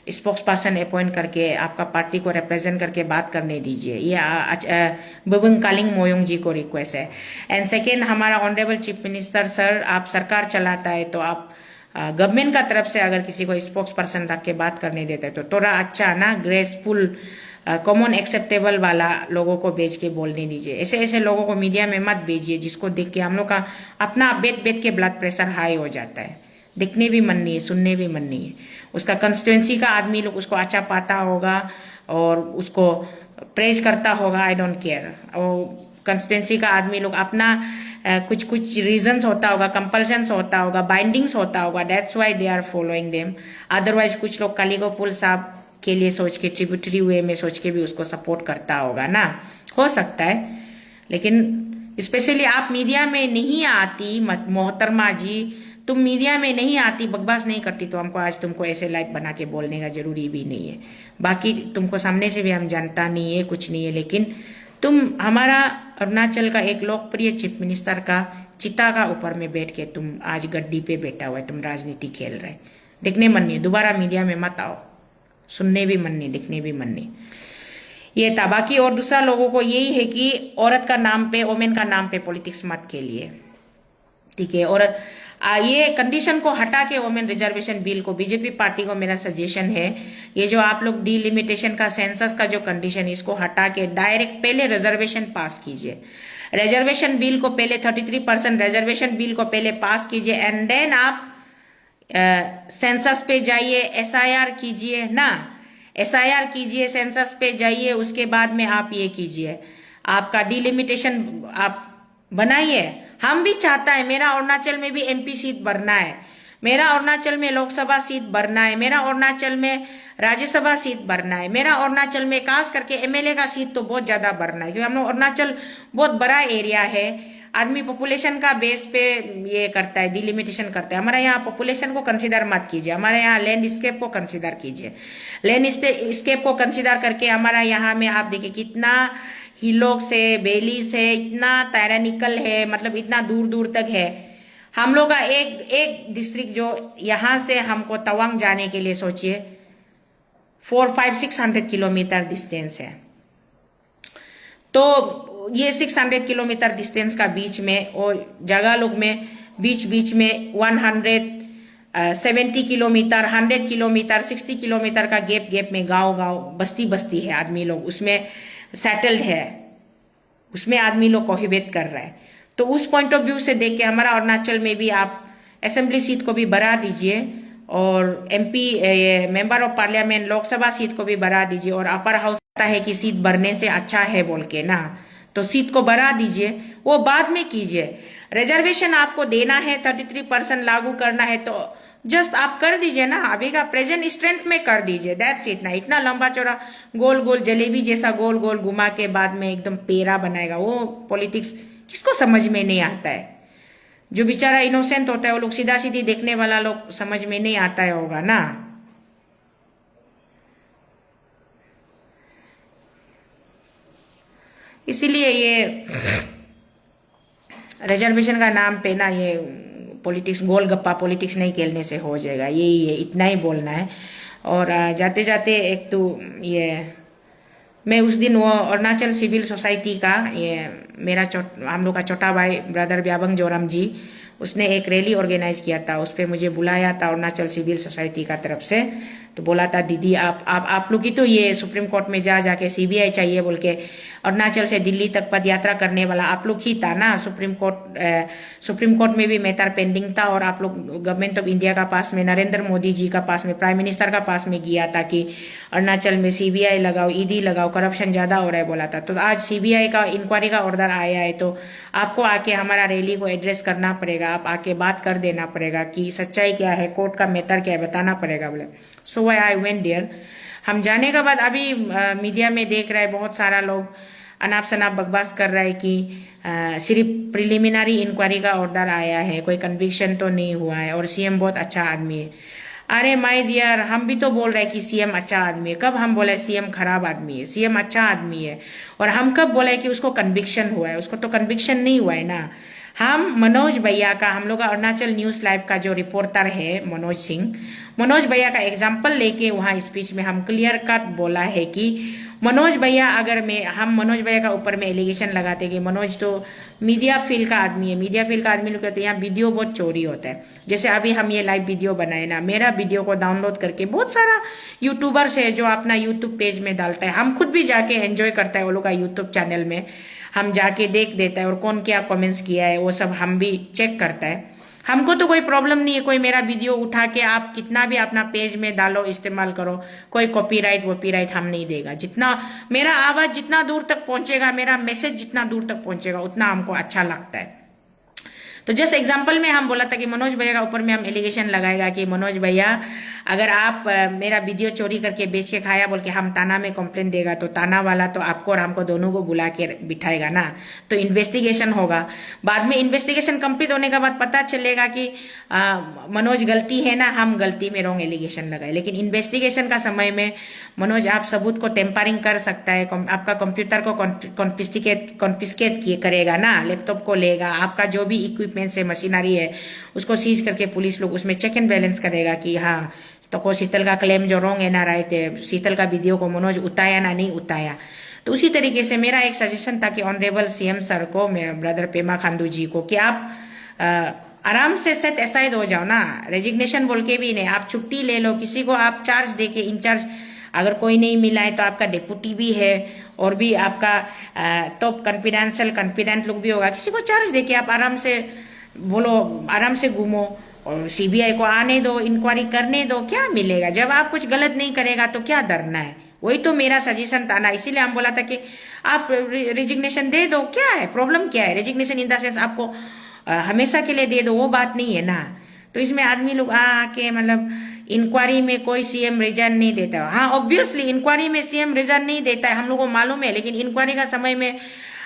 S1: स्पोक्स पर्सन अपॉइंट करके आपका पार्टी को रिप्रेजेंट करके बात करने दीजिए। ये बुबुंग कालिंग मोयोंग जी को रिक्वेस्ट है। एंड सेकेंड, हमारा ऑनरेबल चीफ मिनिस्टर सर, आप सरकार चलाता है तो आप गवर्नमेंट का तरफ से अगर किसी को स्पोक्स पर्सन रख के बात करने देते हैं तो थोड़ा अच्छा ना ग्रेसफुल कॉमन एक्सेप्टेबल वाला लोगों को भेज के बोलने दीजिए। ऐसे लोगों को मीडिया में मत भेजिए जिसको देख के हम लोग का अपना बैठ के ब्लड प्रेशर हाई हो जाता है, दिखने भी मन नहीं है, सुनने भी मन नहीं है। उसका कंस्टिट्यूंसी का आदमी लोग उसको अच्छा पाता होगा और उसको प्रेज करता होगा, आई डोंट केयर। और कंस्टिट्यूंसी का आदमी लोग अपना कुछ रीजंस होता होगा, कंपल्शंस होता होगा, बाइंडिंग्स होता होगा, that's why they are following them. Otherwise कुछ लोग कालिकोपुल साहब के लिए सोच के, ट्रिब्यूटरी वे में सोच के भी उसको सपोर्ट करता होगा ना, हो सकता है। लेकिन स्पेशली आप मीडिया में नहीं आती मोहतरमा जी, तुम मीडिया में नहीं आती, बकवास नहीं करती, तो हमको आज तुमको ऐसे लाइव बना के बोलने का जरूरी भी नहीं है। बाकी तुमको सामने से भी हम जानता नहीं है, कुछ नहीं है, लेकिन तुम हमारा अरुणाचल का एक लोकप्रिय चीफ मिनिस्टर का चिता का ऊपर में बैठ के तुम आज गड्डी पे बैठा हुआ है, तुम राजनीति खेल रहे। दिखने मन नहीं, दोबारा मीडिया में मत आओ, सुनने भी मन नहीं, दिखने भी मन नहीं। ये था। बाकी और दूसरा लोगों को यही है कि औरत का नाम पे, वोमेन का नाम पे पॉलिटिक्स मत खेलिए, ठीक है। और ये कंडीशन को हटा के वोमेन रिजर्वेशन बिल को, बीजेपी पार्टी को मेरा सजेशन है, ये जो आप लोग डिलिमिटेशन का, सेंसस का जो कंडीशन है, इसको हटा के डायरेक्ट पहले रिजर्वेशन पास कीजिए। रिजर्वेशन बिल को पहले 33% रिजर्वेशन बिल को पहले पास कीजिए, एंड देन आप सेंसस पे जाइए, एसआईआर कीजिए ना, एसआईआर कीजिए, सेंसस पे जाइए, उसके बाद में आप ये कीजिए, आपका डिलिमिटेशन आप बनाइए। हम भी चाहता है, मेरा अरुणाचल में भी एमपी सीट भरना है, मेरा अरुणाचल में लोकसभा सीट भरना है, मेरा अरुणाचल में राज्यसभा सीट भरना है, मेरा अरुणाचल में खास करके एमएलए का सीट तो बहुत ज्यादा भरना है, क्योंकि हम लोग अरुणाचल बहुत बड़ा एरिया है, आदमी पॉपुलेशन का बेस पे ये करता है, डिलिमिटेशन करता है। हमारा यहाँ पॉपुलेशन को कंसीडर मत कीजिए, हमारे यहाँ लैंडस्केप को कंसीडर कीजिए। लैंडस्केप को कंसीडर करके हमारा यहाँ में आप देखिए कितना हिलोक्स है, बेलीस है, इतना टायरानिकल है, मतलब इतना दूर दूर तक है। हम लोग का एक डिस्ट्रिक्ट जो यहाँ से हमको तवांग जाने के लिए सोचिए 400-600 किलोमीटर डिस्टेंस है। तो ये 600 किलोमीटर डिस्टेंस का बीच में, और जगह लोग में बीच बीच में 170 किलोमीटर, 100 किलोमीटर, 60 किलोमीटर का गैप में गांव बस्ती बस्ती है, आदमी लोग उसमें सेटल्ड है, उसमें आदमी लोग कोहिबेट कर रहा है। तो उस पॉइंट ऑफ व्यू से देख के हमारा अरुणाचल में भी आप असेंबली सीट को भी बढ़ा दीजिए, और MP member of parliament Lok Sabha seat को भी बढ़ा दीजिए, और अपर हाउस है कि सीट बढ़ने से अच्छा है बोल के ना, तो सीट को बढ़ा दीजिए, वो बाद में कीजिए। रिजर्वेशन आपको देना है, 33% लागू करना है, तो जस्ट आप कर दीजिए ना, अभी का प्रेजेंट स्ट्रेंथ में कर दीजिए, दैट्स इट ना। इतना लंबा चौड़ा गोल गोल जलेबी जैसा गोल गोल घुमा के बाद में एकदम पेड़ा बनाएगा, वो पॉलिटिक्स किसको समझ में नहीं आता है। जो बेचारा इनोसेंट होता है वो लोग, सीधा सीधी देखने वाला लोग समझ में नहीं आता है होगा ना। इसीलिए ये रिजर्वेशन का नाम पे ना ये पॉलिटिक्स, गोलगप्पा पॉलिटिक्स नहीं खेलने से हो जाएगा, यही है, इतना ही बोलना है। और जाते जाते एक तो ये मैं उस दिन वो अरुणाचल सिविल सोसाइटी का, ये मेरा हम लोग का छोटा भाई ब्रदर ब्याबंग जोराम जी, उसने एक रैली ऑर्गेनाइज किया था, उस पर मुझे बुलाया था अरुणाचल सिविल सोसाइटी का तरफ से। तो बोला था दीदी आप लोग की तो ये सुप्रीम कोर्ट में जाके सीबीआई चाहिए बोल के अरुणाचल से दिल्ली तक पद यात्रा करने वाला आप लोग ही था ना। सुप्रीम कोर्ट में भी मैटर पेंडिंग था, और आप लोग गवर्नमेंट ऑफ इंडिया का पास में, नरेंद्र मोदी जी का पास में, प्राइम मिनिस्टर का पास में गया था कि अरुणाचल में सीबीआई लगाओ, ईडी लगाओ, करप्शन ज्यादा हो रहा है बोला था। तो आज सीबीआई का इंक्वायरी का ऑर्डर आया है, तो आपको आके हमारा रैली को एड्रेस करना पड़ेगा, आप आके बात कर देना पड़ेगा कि सच्चाई क्या है, कोर्ट का मैटर क्या है, बताना पड़ेगा बोले। सो आई वेंट देयर। हम जाने के बाद अभी मीडिया में देख रहे हैं बहुत सारा लोग अनाप शनाप बकवास कर रहा है कि सिर्फ प्रिलिमिनरी इंक्वायरी का ऑर्डर आया है, कोई कन्विक्शन तो नहीं हुआ है, और सीएम बहुत अच्छा आदमी है। अरे माय डियर, हम भी तो बोल रहे हैं कि सीएम अच्छा आदमी है। कब हम बोले सीएम खराब आदमी है? सीएम अच्छा आदमी है। और हम कब बोले कि उसको कन्विक्शन हुआ है? उसको तो कन्विक्शन नहीं हुआ है ना। हम मनोज भैया का, हम लोग का अरुणाचल न्यूज लाइव का जो रिपोर्टर है मनोज सिंह, मनोज भैया का एग्जाम्पल लेके वहां स्पीच में हम क्लियर कट बोला है कि मनोज भैया, अगर हम मनोज भैया का ऊपर में एलिगेशन लगाते कि मनोज तो मीडिया फील्ड का आदमी है, मीडिया फील्ड का आदमी लोग कहते हैं यहाँ वीडियो बहुत चोरी होता है। जैसे अभी हम ये लाइव वीडियो बनाए ना, मेरा वीडियो को डाउनलोड करके बहुत सारा यूट्यूबर्स है जो अपना यूट्यूब पेज में डालता है। हम खुद भी जाके एंजॉय करता है वो लोग का यूट्यूब चैनल में, हम जाके देख देता है, और कौन क्या कमेंट्स किया है वो सब हम भी चेक करता है। हमको तो कोई प्रॉब्लम नहीं है, कोई मेरा वीडियो उठा के आप कितना भी अपना पेज में डालो, इस्तेमाल करो, कोई कॉपीराइट हम नहीं देगा। जितना मेरा आवाज जितना दूर तक पहुंचेगा, मेरा मैसेज जितना दूर तक पहुंचेगा, उतना हमको अच्छा लगता है। तो जस्ट एग्जाम्पल में हम बोला था कि मनोज भैया का ऊपर में हम एलिगेशन लगाएगा कि मनोज भैया अगर आप मेरा वीडियो चोरी करके बेच के खाया बोल के हम थाना में कंप्लेन देगा तो थाना वाला तो आपको और हमको दोनों को बुला के बिठाएगा ना, तो इन्वेस्टिगेशन होगा। बाद में इन्वेस्टिगेशन कंप्लीट होने के बाद पता चलेगा कि मनोज गलती है ना, हम गलती में रॉन्ग एलिगेशन लगाए। लेकिन इन्वेस्टिगेशन का समय में मनोज आप सबूत को टेम्परिंग कर सकता है, आपका कंप्यूटर को कॉन्फिस्केट करेगा ना, लैपटॉप को लेगा, आपका जो भी इक्विपमेंट्स है, मशीनरी है, उसको सीज करके पुलिस लोग उसमें चेक एंड बैलेंस करेगा कि हाँ तो को शीतल का क्लेम जो रॉन्ग है ना राइट है, शीतल का वीडियो को मनोज उताया ना नहीं उताया। तो उसी तरीके से मेरा एक सजेशन था कि ऑनरेबल सीएम सर को, मेरे ब्रदर पेमा खांडू जी को, कि आप आराम से सेट असाइड हो जाओ ना, रेजिग्नेशन बोल के भी नहीं, आप छुट्टी ले लो, किसी को आप चार्ज दे के, इंचार्ज अगर कोई नहीं मिला है तो आपका डेपुटी भी है और भी आपका टॉप कॉन्फिडेंट लोग भी होगा, किसी को चार्ज दे के आप आराम से बोलो, आराम से घूमो और सीबीआई को आने दो, इंक्वायरी करने दो, क्या मिलेगा? जब आप कुछ गलत नहीं करेगा तो क्या डरना है? वही तो मेरा सजेशन था ना, इसीलिए हम बोला था कि आप रेजिग्नेशन दे दो, क्या है प्रॉब्लम, क्या है? रेजिग्नेशन इन द सेंस आपको हमेशा के लिए दे दो, वो बात नहीं है ना। तो इसमें आदमी लोग आके मतलब इंक्वायरी में कोई सीएम रिजाइन नहीं देता। हाँ ऑब्वियसली इंक्वायरी में सीएम रिजाइन नहीं देता है, हम लोगों को मालूम है, लेकिन इंक्वायरी का समय में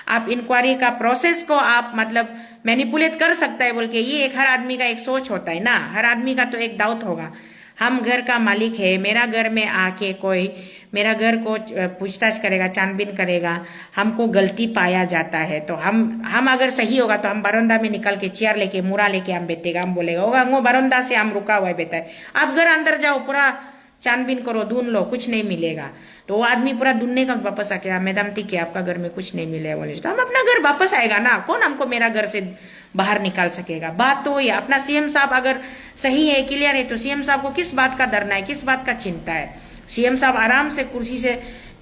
S1: आप इंक्वायरी का प्रोसेस को आप मतलब मैनिपुलेट कर सकता है बोल के, ये एक हर आदमी का एक सोच होता है ना, हर आदमी का तो एक डाउट होगा। हम घर का मालिक है, मेरा घर में आके कोई मेरा घर को पूछताछ करेगा, छानबीन करेगा, हमको गलती पाया जाता है तो हम अगर सही होगा तो हम बरंदा में निकल के चेयर लेके मुरा लेके हम बैठेगा, हम बोलेगा होगा वो बरंदा से हम रुका हुआ है बेटा है, आप घर अंदर जाओ, पूरा छानबीन करो, ढूंढ लो, कुछ नहीं मिलेगा। तो वो आदमी पूरा ढूंढने का वापस आके मैडम ठीक है आपका घर में कुछ नहीं मिलेगा बोले तो हम अपना घर वापस आएगा ना, कौन हमको मेरा घर से बाहर निकाल सकेगा? बात तो वही, अपना सीएम साहब अगर सही है, क्लियर है, तो सीएम साहब को किस बात का डरना है, किस बात का चिंता है? सीएम साहब आराम से कुर्सी से,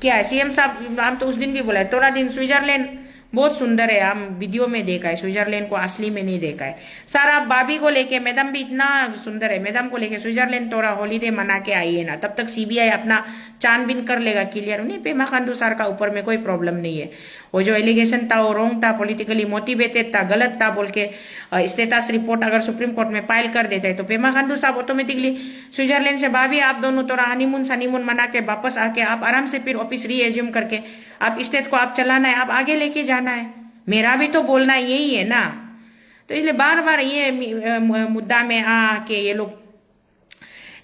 S1: क्या है सीएम साहब, हम तो उस दिन भी बोला है, थोड़ा दिन स्विट्जरलैंड बहुत सुंदर है, हम वीडियो में देखा है, स्विट्जरलैंड को असली में नहीं देखा है। सर आप भाभी को लेके, मैडम भी इतना सुंदर है, मैडम को लेके स्विट्जरलैंड थोड़ा हॉलीडे मना के आइए ना, तब तक सीबीआई अपना छानबीन कर लेगा, क्लियर नहीं। पेमा खांडू सर का ऊपर में कोई प्रॉब्लम नहीं है, वो जो एलिगेशन था वो रॉन्ग था, पॉलिटिकली मोटिवेटेड था, गलत था बोल के स्टेटस रिपोर्ट अगर सुप्रीम कोर्ट में फाइल कर देते हैं तो पेमा खांडू साहब ऑटोमेटिकली स्विट्जरलैंड से भाभी आप दोनों थोड़ा हनीमून मना के वापस आके आप आराम से फिर ऑफिस रीएज्यूम करके आप स्टेट को आप चलाना है, आप आगे लेके जाना है। मेरा भी तो बोलना यही है ना। तो इसलिए बार बार ये मुद्दा में आके ये लोग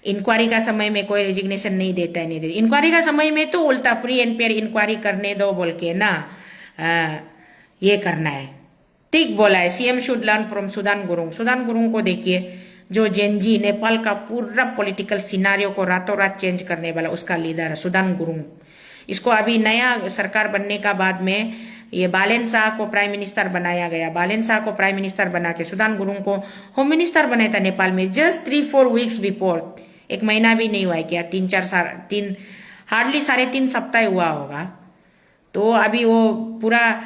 S1: इंक्वायरी का समय में कोई रेजिग्नेशन नहीं देता है, नहीं देता। इंक्वायरी का समय में तो उल्टा फ्री एंड फेयर इंक्वायरी करने दो बोल के ना ये करना है। ठीक बोला है, CM should learn from Sudan Gurung. Sudan Gurung को देखिए, जो जेनजी नेपाल का पूरा पॉलिटिकल सिनारियो को रातों रात चेंज करने वाला उसका लीडर है सुदान गुरुंग। इसको अभी नया सरकार बनने का बाद में ये बालेन शाह को प्राइम मिनिस्टर बनाया गया। बालेन शाह को प्राइम मिनिस्टर बना के सुदान गुरुंग को होम मिनिस्टर बनाया था नेपाल में जस्ट 3-4 वीक्स बिफोर। एक महीना भी नहीं हुआ है क्या, 3 हार्डली 3.5 सप्ताह हुआ होगा। तो अभी वो पूरा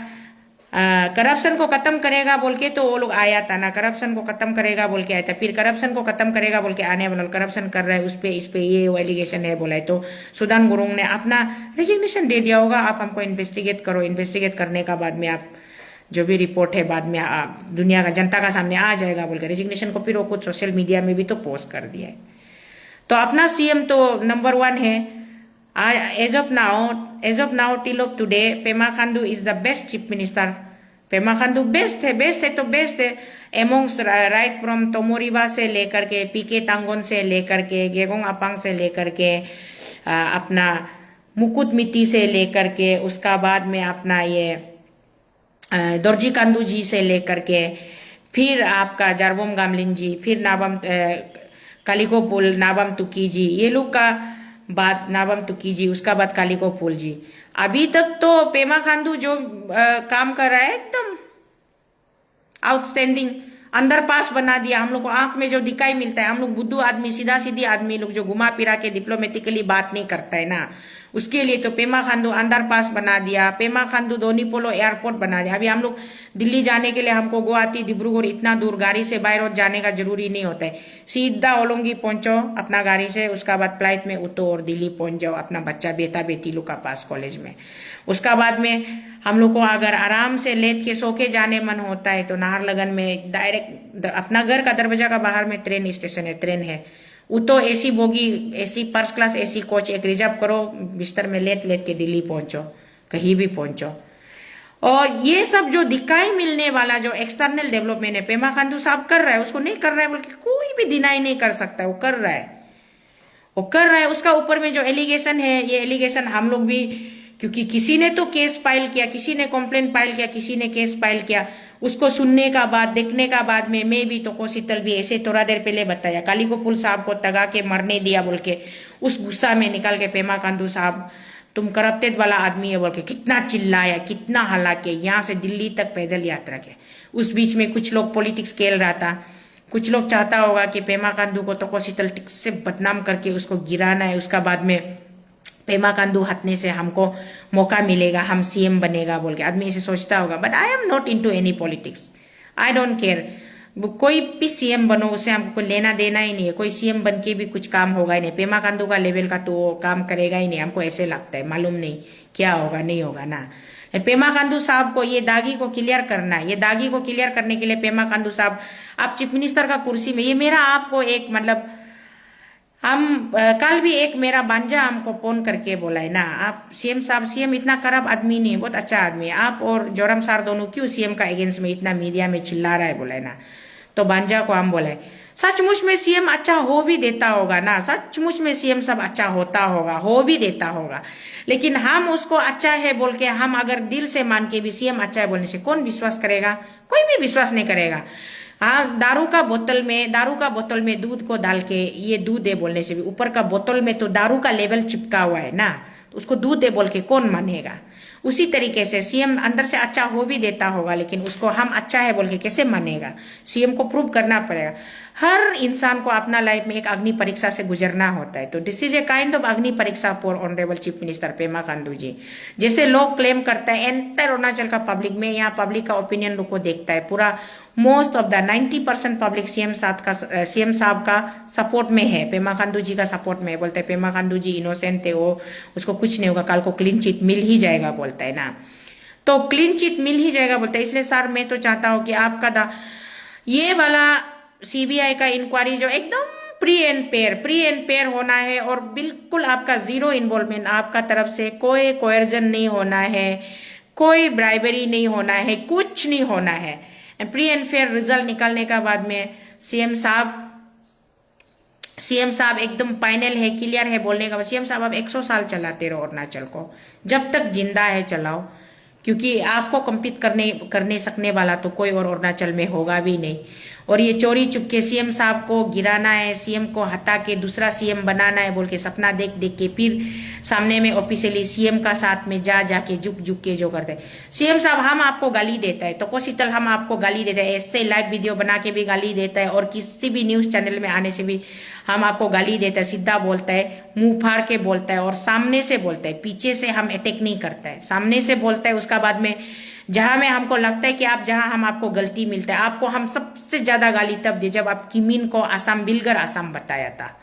S1: करप्शन को खत्म करेगा बोल के तो वो लोग आया था ना, करप्शन को खत्म करेगा बोल के आया था, फिर करप्शन को खत्म करेगा बोल के आने वाला करप्शन कर रहा है, इस पे ये वो एलिगेशन है बोला है। तो सुदान गुरुंग ने अपना रेजिग्नेशन दे दिया होगा, आप हमको इन्वेस्टिगेट करो, इन्वेस्टिगेट करने का बाद में आप जो भी रिपोर्ट है बाद में दुनिया का जनता का सामने आ जाएगा बोल के रेजिग्नेशन को फिर वो कुछ सोशल मीडिया में भी तो पोस्ट कर दिया है। तो अपना सीएम तो नंबर 1 है। As of now till of today Pema Khandu is the best chief minister. Pema Khandu best है तो बेस्ट है एमोंग्स राइट फ्रॉम तोमोरिबा से लेकर के पीके तांगोन से लेकर के गेगोंग अपांग से लेकर के अपना मुकुट मिट्टी से लेकर के उसका बाद में अपना ये दोरजी कांडू जी से लेकर के फिर आपका जारबोम गामलिन जी, फिर नाबम कालिको पुल नाबम तुकी जी, ये लोग का बाद नाबम तुकी जी, उसका बाद कालिको पुल जी। अभी तक तो पेमा खांडू जो काम कर रहा है एकदम आउटस्टैंडिंग। अंडरपास बना दिया, हम लोग को आंख में जो दिखाई मिलता है, हम लोग बुद्धू आदमी सीधा सीधी आदमी लोग जो घुमा फिरा के डिप्लोमेटिकली बात नहीं करता है ना, उसके लिए तो पेमा खांडू अंडरपास बना दिया, पेमा खांडू दोनीपोलो एयरपोर्ट बना दिया। अभी हम लोग दिल्ली जाने के लिए हमको गुवाहाटी डिब्रूगढ़ इतना दूर गाड़ी से बाय रोड जाने का जरूरी नहीं होता है, सीधा ओलोंगी पहुंचो अपना गाड़ी से, उसका बाद फ्लाइट में उठो और दिल्ली पहुंच जाओ अपना बच्चा बेटा बेटी लोग का पास कॉलेज में। उसका बाद में हम लोग को अगर आराम से लेट के सो के जाने मन होता है तो नाहरलगन में डायरेक्ट अपना घर का दरवाजा का बाहर में ट्रेन स्टेशन है, ट्रेन है, वो तो AC bogie, AC first class AC coach एक रिजर्व करो, बिस्तर में लेट लेट के दिल्ली पहुंचो, कहीं भी पहुंचो। और ये सब जो दिखाई मिलने वाला जो एक्सटर्नल डेवलपमेंट है पेमा खांडू साहब कर रहा है, उसको नहीं कर रहा है बोल के कोई भी डिनाई नहीं कर सकता, वो कर रहा है, वो कर रहा है। उसका ऊपर में जो एलिगेशन है, ये एलिगेशन हम लोग भी, क्योंकि किसी ने तो केस फाइल किया, किसी ने कंप्लेंट फाइल किया, किसी ने केस फाइल किया, उसको सुनने का बाद, देखने का बाद में मैं भी तो कोशितल भी ऐसे थोड़ा देर पहले बताया, काली गोपुल साहब को तगा के मरने दिया बोल के उस गुस्सा में निकाल के पेमा खांडू साहब तुम करप्टेड वाला आदमी है बोल के कितना चिल्लाया, कितना हल्ला के, यहाँ से दिल्ली तक पैदल यात्रा के। उस बीच में कुछ लोग पॉलिटिक्स खेल रहा था, कुछ लोग चाहता होगा कि पेमा खांडू को तो कोशितल से बदनाम करके उसको गिराना है, उसका बाद में पेमा खांडू हटने से हमको मौका मिलेगा, हम सीएम बनेगा बोल के आदमी ऐसे सोचता होगा। But I am not into any politics, I don't care, कोई भी सीएम बनो उससे हमको लेना देना ही नहीं है, कोई सीएम बन के भी कुछ काम होगा ही नहीं, पेमा खांडू का लेवल का तो काम करेगा ही नहीं, हमको ऐसे लगता है, मालूम नहीं क्या होगा नहीं होगा ना। पेमा खांडू साहब को ये दागी को क्लियर करना है, ये दागी को क्लियर करने के लिए पेमा खांडू साहब आप चीफ मिनिस्टर का कुर्सी में, ये मेरा आपको एक मतलब हम कल भी एक मेरा बांजा हमको फोन करके बोला है ना, आप सीएम साहब, सीएम इतना खराब आदमी नहीं है, बहुत अच्छा आदमी है, आप और जोरम सार दोनों क्यों सीएम का अगेंस्ट में इतना मीडिया में चिल्ला रहा है, बोला है ना। तो बांजा को हम बोला है सचमुच में सीएम अच्छा हो भी देता होगा ना, सचमुच में सीएम सब अच्छा होता होगा, हो भी देता होगा, लेकिन हम उसको अच्छा है बोल के, हम अगर दिल से मान के भी सीएम अच्छा है बोलने से कौन विश्वास करेगा, कोई भी विश्वास नहीं करेगा। हाँ, दारू का बोतल में दूध को डाल के ये दूध है बोलने से भी, ऊपर का बोतल में तो दारू का लेवल चिपका हुआ है ना, तो उसको दूध है बोल के कौन मानेगा। उसी तरीके से सीएम अंदर से अच्छा हो भी देता होगा, लेकिन उसको हम अच्छा है बोल के कैसे मानेगा, सीएम को प्रूव करना पड़ेगा। हर इंसान को अपना लाइफ में एक अग्नि परीक्षा से गुजरना होता है, तो this is a kind of agni pariksha for honourable chief minister Pema Khandu ji. जैसे लोग क्लेम करते हैं एंटायर अरुणाचल का पब्लिक में, यहाँ पब्लिक का ओपिनियन लोग को देखता है, पूरा most of the 90% public CM साहब का सपोर्ट में है, पेमा खांडू जी का सपोर्ट में है, बोलते हैं पेमा खांडू जी इनोसेंट है, वो उसको कुछ नहीं होगा, कल को क्लीन चिट मिल ही जाएगा बोलता है ना, तो क्लीन चिट मिल ही जाएगा बोलता है। इसलिए सर मैं तो चाहता हूँ कि आपका ये वाला सीबीआई का इंक्वायरी जो एकदम प्री एंड पेयर होना है, और बिल्कुल आपका जीरो इन्वॉल्वमेंट, आपका तरफ से कोई कोयर्जन नहीं होना है, कोई ब्राइबरी नहीं होना है, कुछ नहीं होना है। प्री एंड फेयर रिजल्ट निकलने का बाद में सीएम साहब एकदम फाइनल है, क्लियर है बोलने का, सीएम साहब आप 100 साल चलाते रहो अरुणाचल को, जब तक जिंदा है चलाओ, क्योंकि आपको कम्पीट करने सकने वाला तो कोई और अरुणाचल में होगा भी नहीं। और ये चोरी चुपके सीएम साहब को गिराना है, सीएम को हटा के दूसरा सीएम बनाना है बोल के सपना देख देख के फिर सामने में ऑफिशियली सीएम का साथ में जाके झुक के जो करते हैं। सीएम साहब हम आपको गाली देता है तो कोशितल हम आपको गाली देता है, ऐसे लाइव वीडियो बना के भी गाली देता है, और किसी भी न्यूज चैनल में आने से भी हम आपको गाली देता है, सीधा बोलता है, मुंह फाड़ के बोलता है, और सामने से बोलता है, पीछे से हम अटैक नहीं करता है, सामने से बोलता है। उसका बाद में जहां में हमको लगता है कि आप जहां हम आपको गलती मिलता है, आपको हम सबसे ज्यादा गाली तब दी जब आप किमिन को आसाम बिलगर आसाम बताया था,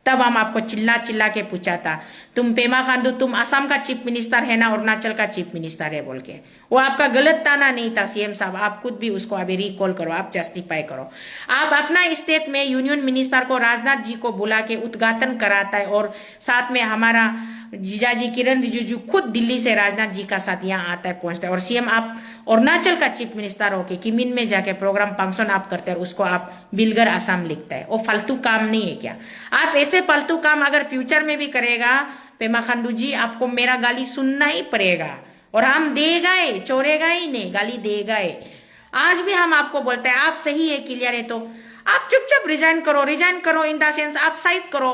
S1: तब हम आपको चिल्ला के पूछा था तुम पेमा खांडू तुम आसाम का चीफ मिनिस्टर है ना, अरुणाचल का चीफ मिनिस्टर है बोल के। वो आपका गलत ताना नहीं था सीएम साहब, आप खुद भी उसको अभी रिकॉल करो, आप जस्टिफाई करो। आप अपना स्टेट में यूनियन मिनिस्टर को राजनाथ जी को बुला के उद्घाटन कराता है, और साथ में हमारा जीजाजी किरण रिजिजू खुद दिल्ली से राजनाथ जी का साथ यहाँ आता है, पहुंचता है, और सीएम आप अरुणाचल का चीफ मिनिस्टर होके किमिन में जाके प्रोग्राम फंक्शन आप करते हैं, उसको आप बिलगर आसाम लिखता है। वो फालतू काम नहीं है क्या? आप ऐसे फालतू काम अगर फ्यूचर में भी करेगा पेमा खांडू जी, आपको मेरा गाली सुनना ही पड़ेगा, और हम देगा ही, चोरेगा ही नहीं, गाली देगा ही। आज भी हम आपको बोलते हैं आप सही है, क्लियर है, तो आप चुपचाप रिजाइन करो इन द सेंस आप साइड करो,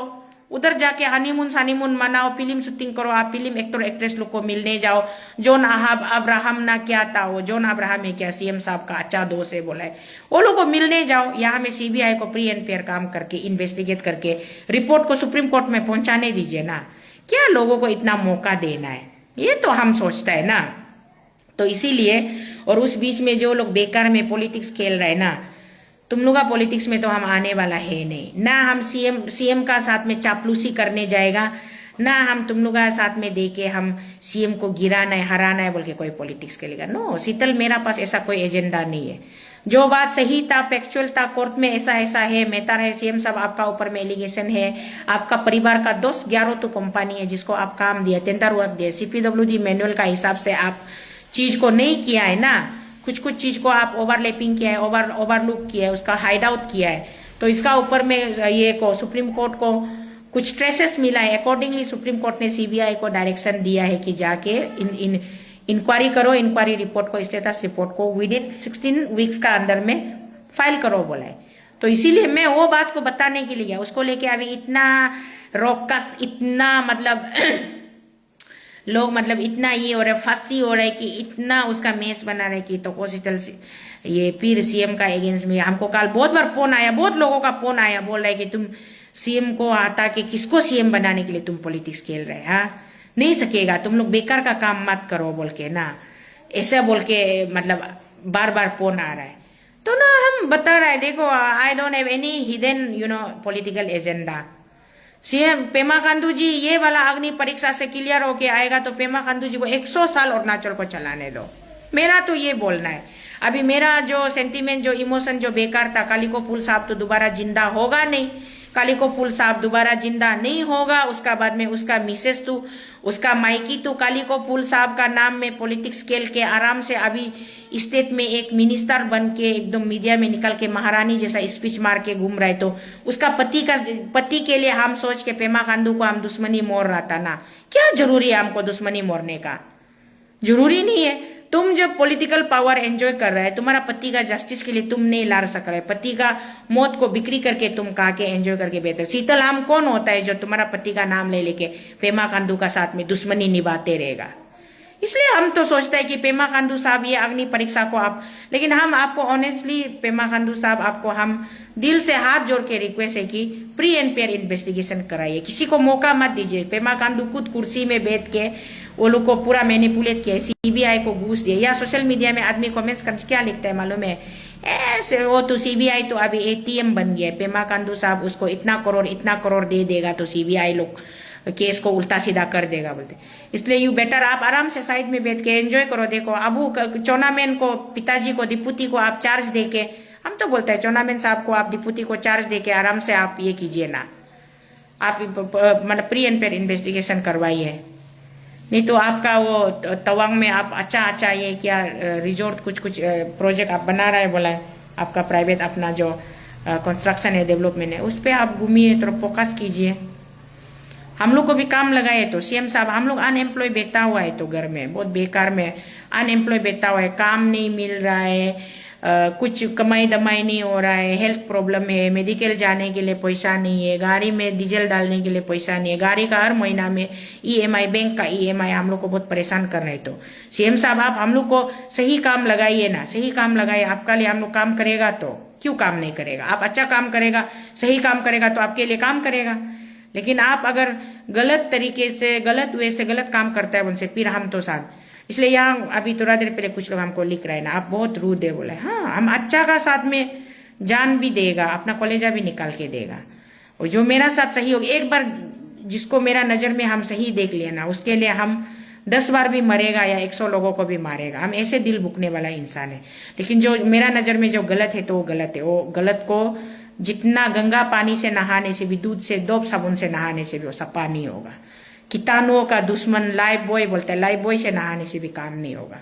S1: उधर जाके हनीमून मनाओ, फिल्म शूटिंग करो, आप फिल्म एक्टर एक्ट्रेस लोग को मिलने जाओ। जॉन अब्राहम ना क्या था, वो जॉन अब्राहम है क्या सीएम साहब का अच्छा दोस्त है बोला है, वो लोग को मिलने जाओ। यहाँ में सीबीआई को प्री एंड फेयर काम करके इन्वेस्टिगेट करके रिपोर्ट को सुप्रीम कोर्ट में पहुंचाने दीजिए ना, क्या लोगों को इतना मौका देना है, ये तो हम सोचता है ना। तो इसीलिए, और उस बीच में जो लोग बेकार में पॉलिटिक्स खेल रहे हैं ना, तुम लोग का पॉलिटिक्स में तो हम आने वाला है नहीं ना, हम सीएम का साथ में चापलूसी करने जाएगा ना, हम तुम लोग का साथ में देके हम सीएम को गिराना है हराना है बोल के कोई पॉलिटिक्स खेलेगा। नो शीतल, मेरा पास ऐसा कोई एजेंडा नहीं है। जो बात सही था, फैक्चुअल था, कोर्ट में ऐसा ऐसा है, मैटर है, सीएम साहब आपका ऊपर में एलिगेशन है, आपका परिवार का 10-11 तो कंपनी है जिसको आप काम दिया, टेंडर वर्क दिया, CPWD मैनुअल का हिसाब से आप चीज को नहीं किया है ना, कुछ कुछ चीज को आप ओवरलैपिंग किया है, ओवरलुक किया है, उसका हाइड आउट किया है, तो इसका ऊपर में ये को सुप्रीम कोर्ट को कुछ ट्रेसेस मिला है। अकॉर्डिंगली सुप्रीम कोर्ट ने CBI को डायरेक्शन दिया है कि जाके इंक्वायरी करो, इंक्वायरी रिपोर्ट को, स्टेटस रिपोर्ट को विद इन 16 वीक्स का अंदर में फाइल करो बोला है। तो इसीलिए मैं वो बात को बताने के लिए गया, उसको लेके अभी इतना रोकस, इतना मतलब लोग मतलब इतना ये हो रहा है, फांसी हो रहा है कि इतना उसका मेस बना रहे कि तो कोशिटल ये फिर सीएम का अगेंस्ट में। हमको कल बहुत बार फोन आया, बहुत लोगों का फोन आया, बोल रहा है कि तुम सीएम को आता कि किसको सीएम बनाने के लिए तुम पॉलिटिक्स खेल रहे हैं, हाँ नहीं सकेगा, तुम लोग बेकार का काम मत करो बोल के ना, ऐसा बोल के मतलब बार बार फोन आ रहा है। तो ना हम बता रहे हैं, देखो I don't have any hidden political agenda. CM Pema Khandu ji ये वाला अग्नि परीक्षा से क्लियर होके आएगा तो पेमा खांडू जी को 100 साल अरुणाचल को चलाने दो, मेरा तो ये बोलना है। अभी मेरा जो सेंटीमेंट, जो इमोशन जो बेकार था, कालिको पुल साहब तो दोबारा जिंदा होगा नहीं, कालिको पुल साहब दोबारा जिंदा नहीं होगा। उसका बाद में उसका मिसेस तू, उसका माइकी तू कालिको पुल साहब का नाम में पॉलिटिक्स खेल के आराम से अभी स्टेट में एक मिनिस्टर बन के एकदम मीडिया में निकल के महारानी जैसा स्पीच मार के घूम रहे। तो उसका पति के लिए हम सोच के पेमा खांडू को हम दुश्मनी मोड़ रहा था ना, क्या जरूरी है हमको दुश्मनी मोड़ने का, जरूरी नहीं है। तुम जब पॉलिटिकल पावर एंजॉय कर रहे है, तुम्हारा पति का जस्टिस के लिए तुम नहीं लड़ सक रहे, पति का मौत को बिक्री करके तुम कहा के एंजॉय करके बेहतर। शीतल आम कौन होता है जो तुम्हारा पति का नाम ले लेके पेमा खांडू का साथ में दुश्मनी निभाते रहेगा। इसलिए हम तो सोचते हैं कि पेमा खांडू साहब ये अग्नि परीक्षा को आप, लेकिन हम आपको ऑनेस्टली पेमा खांडू साहब आपको हम दिल से हाथ जोड़ के रिक्वेस्ट है कि फ्री एंड फेयर इन्वेस्टिगेशन कराइए, किसी को मौका मत दीजिए। पेमा खांडू खुद कुर्सी में बैठ के वो लोग को पूरा मैनिपुलेट किया, CBI को घूस दिए। या सोशल मीडिया में आदमी कमेंट्स कर क्या लिखता है मालूम है, ऐसे वो तो CBI तो अभी ATM बन गया, पेमा खांडू साहब उसको इतना करोड़ दे देगा तो CBI लोग केस को उल्टा सीधा कर देगा बोलते। इसलिए यू बेटर आप आराम से साइड में बैठ के एंजॉय करो। देखो अबू चौनामेन को, पिताजी को, डिप्टी को आप चार्ज दे के, हम तो बोलते हैं चौनामेन साहब को आप डिप्टी को चार्ज दे के आराम से आप ये कीजिए ना, आप मतलब फ्री एंड फेयर इन्वेस्टिगेशन करवाइए। नहीं तो आपका वो तवांग में आप अच्छा ये क्या रिजोर्ट कुछ प्रोजेक्ट आप बना रहा है बोला है, आपका प्राइवेट अपना जो कंस्ट्रक्शन है, डेवलपमेंट है, उस पर आप घूमिए, थोड़ा फोकस कीजिए। हम लोग को भी काम लगाए तो सीएम साहब, हम लोग अनएम्प्लॉय बैठा हुआ है तो घर में बहुत बेकार में अनएम्प्लॉय बैठा हुआ है, काम नहीं मिल रहा है, कुछ कमाई दमाई नहीं हो रहा है, हेल्थ प्रॉब्लम है, मेडिकल जाने के लिए पैसा नहीं है, गाड़ी में डीजल डालने के लिए पैसा नहीं है, गाड़ी का हर महीना में EMI, बैंक का EMI हम लोग को बहुत परेशान कर रहे हैं। तो सीएम साहब आप हम लोग को सही काम लगाइए ना, सही काम लगाइए। आपका लिए हम लोग काम करेगा तो क्यों काम नहीं करेगा, आप अच्छा काम करेगा, सही काम करेगा तो आपके लिए काम करेगा। लेकिन आप अगर गलत तरीके से, गलत वे से गलत काम करता है उनसे, फिर हम तो साथ। इसलिए यहाँ अभी थोड़ा देर पहले कुछ लोग हमको लिख रहे हैं ना, आप बहुत रूड है बोले। हाँ, हम अच्छा का साथ में जान भी देगा, अपना कॉलेजा भी निकाल के देगा। और जो मेरा साथ सही होगा, एक बार जिसको मेरा नजर में हम सही देख लिया ना, उसके लिए हम 10 बार भी मरेगा या 100 लोगों को भी मारेगा। हम ऐसे दिल बुकने वाला इंसान है। लेकिन जो मेरा नजर में जो गलत है तो वो गलत है। वो गलत को जितना गंगा पानी से नहाने से भी, दूध से, दो साबुन से नहाने से भी वो सफा नहीं होगा। कीटाणुओं का दुश्मन लाइफ बॉय बोलता है, लाइफ बॉय से नहाने से भी काम नहीं होगा।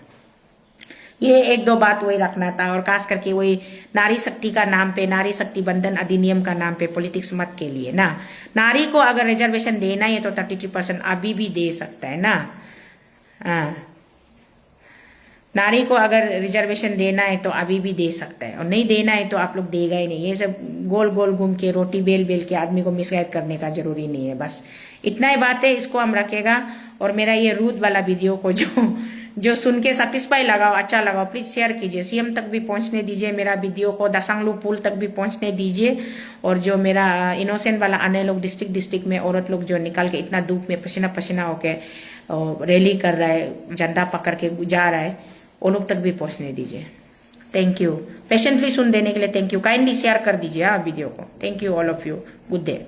S1: ये 1-2 बात वही रखना था। और खास करके वही नारी शक्ति का नाम पे, नारी शक्ति बंधन अधिनियम का नाम पे पॉलिटिक्स मत के लिए ना। नारी को अगर रिजर्वेशन देना है तो 33% अभी भी दे सकता है ना। नारी को अगर रिजर्वेशन देना है तो अभी भी दे सकता है, और नहीं देना है तो आप लोग देगा ही नहीं। ये सब गोल गोल घूम के रोटी बेल बेल के आदमी को मिसगाइड करने का जरूरी नहीं है। बस इतना ही बात है, इसको हम रखेगा। और मेरा ये रूद वाला वीडियो को जो सुन के सेटिस्फाई लगाओ, अच्छा लगाओ, प्लीज शेयर कीजिए, CM तक भी पहुंचने दीजिए मेरा वीडियो को, दासांगलू पुल तक भी पहुंचने दीजिए। और जो मेरा इनोसेंट वाला आने लोग डिस्ट्रिक्ट में औरत लोग जो निकल के इतना धूप में पसीना पसीना होके रैली कर रहा है, झंडा पकड़ के जा रहा है, वो लोग तक भी पहुंचने दीजिए। थैंक यू, पेशेंटली सुन देने के लिए थैंक यू। काइंडली शेयर कर दीजिए वीडियो को। Thank you all of you. Good day.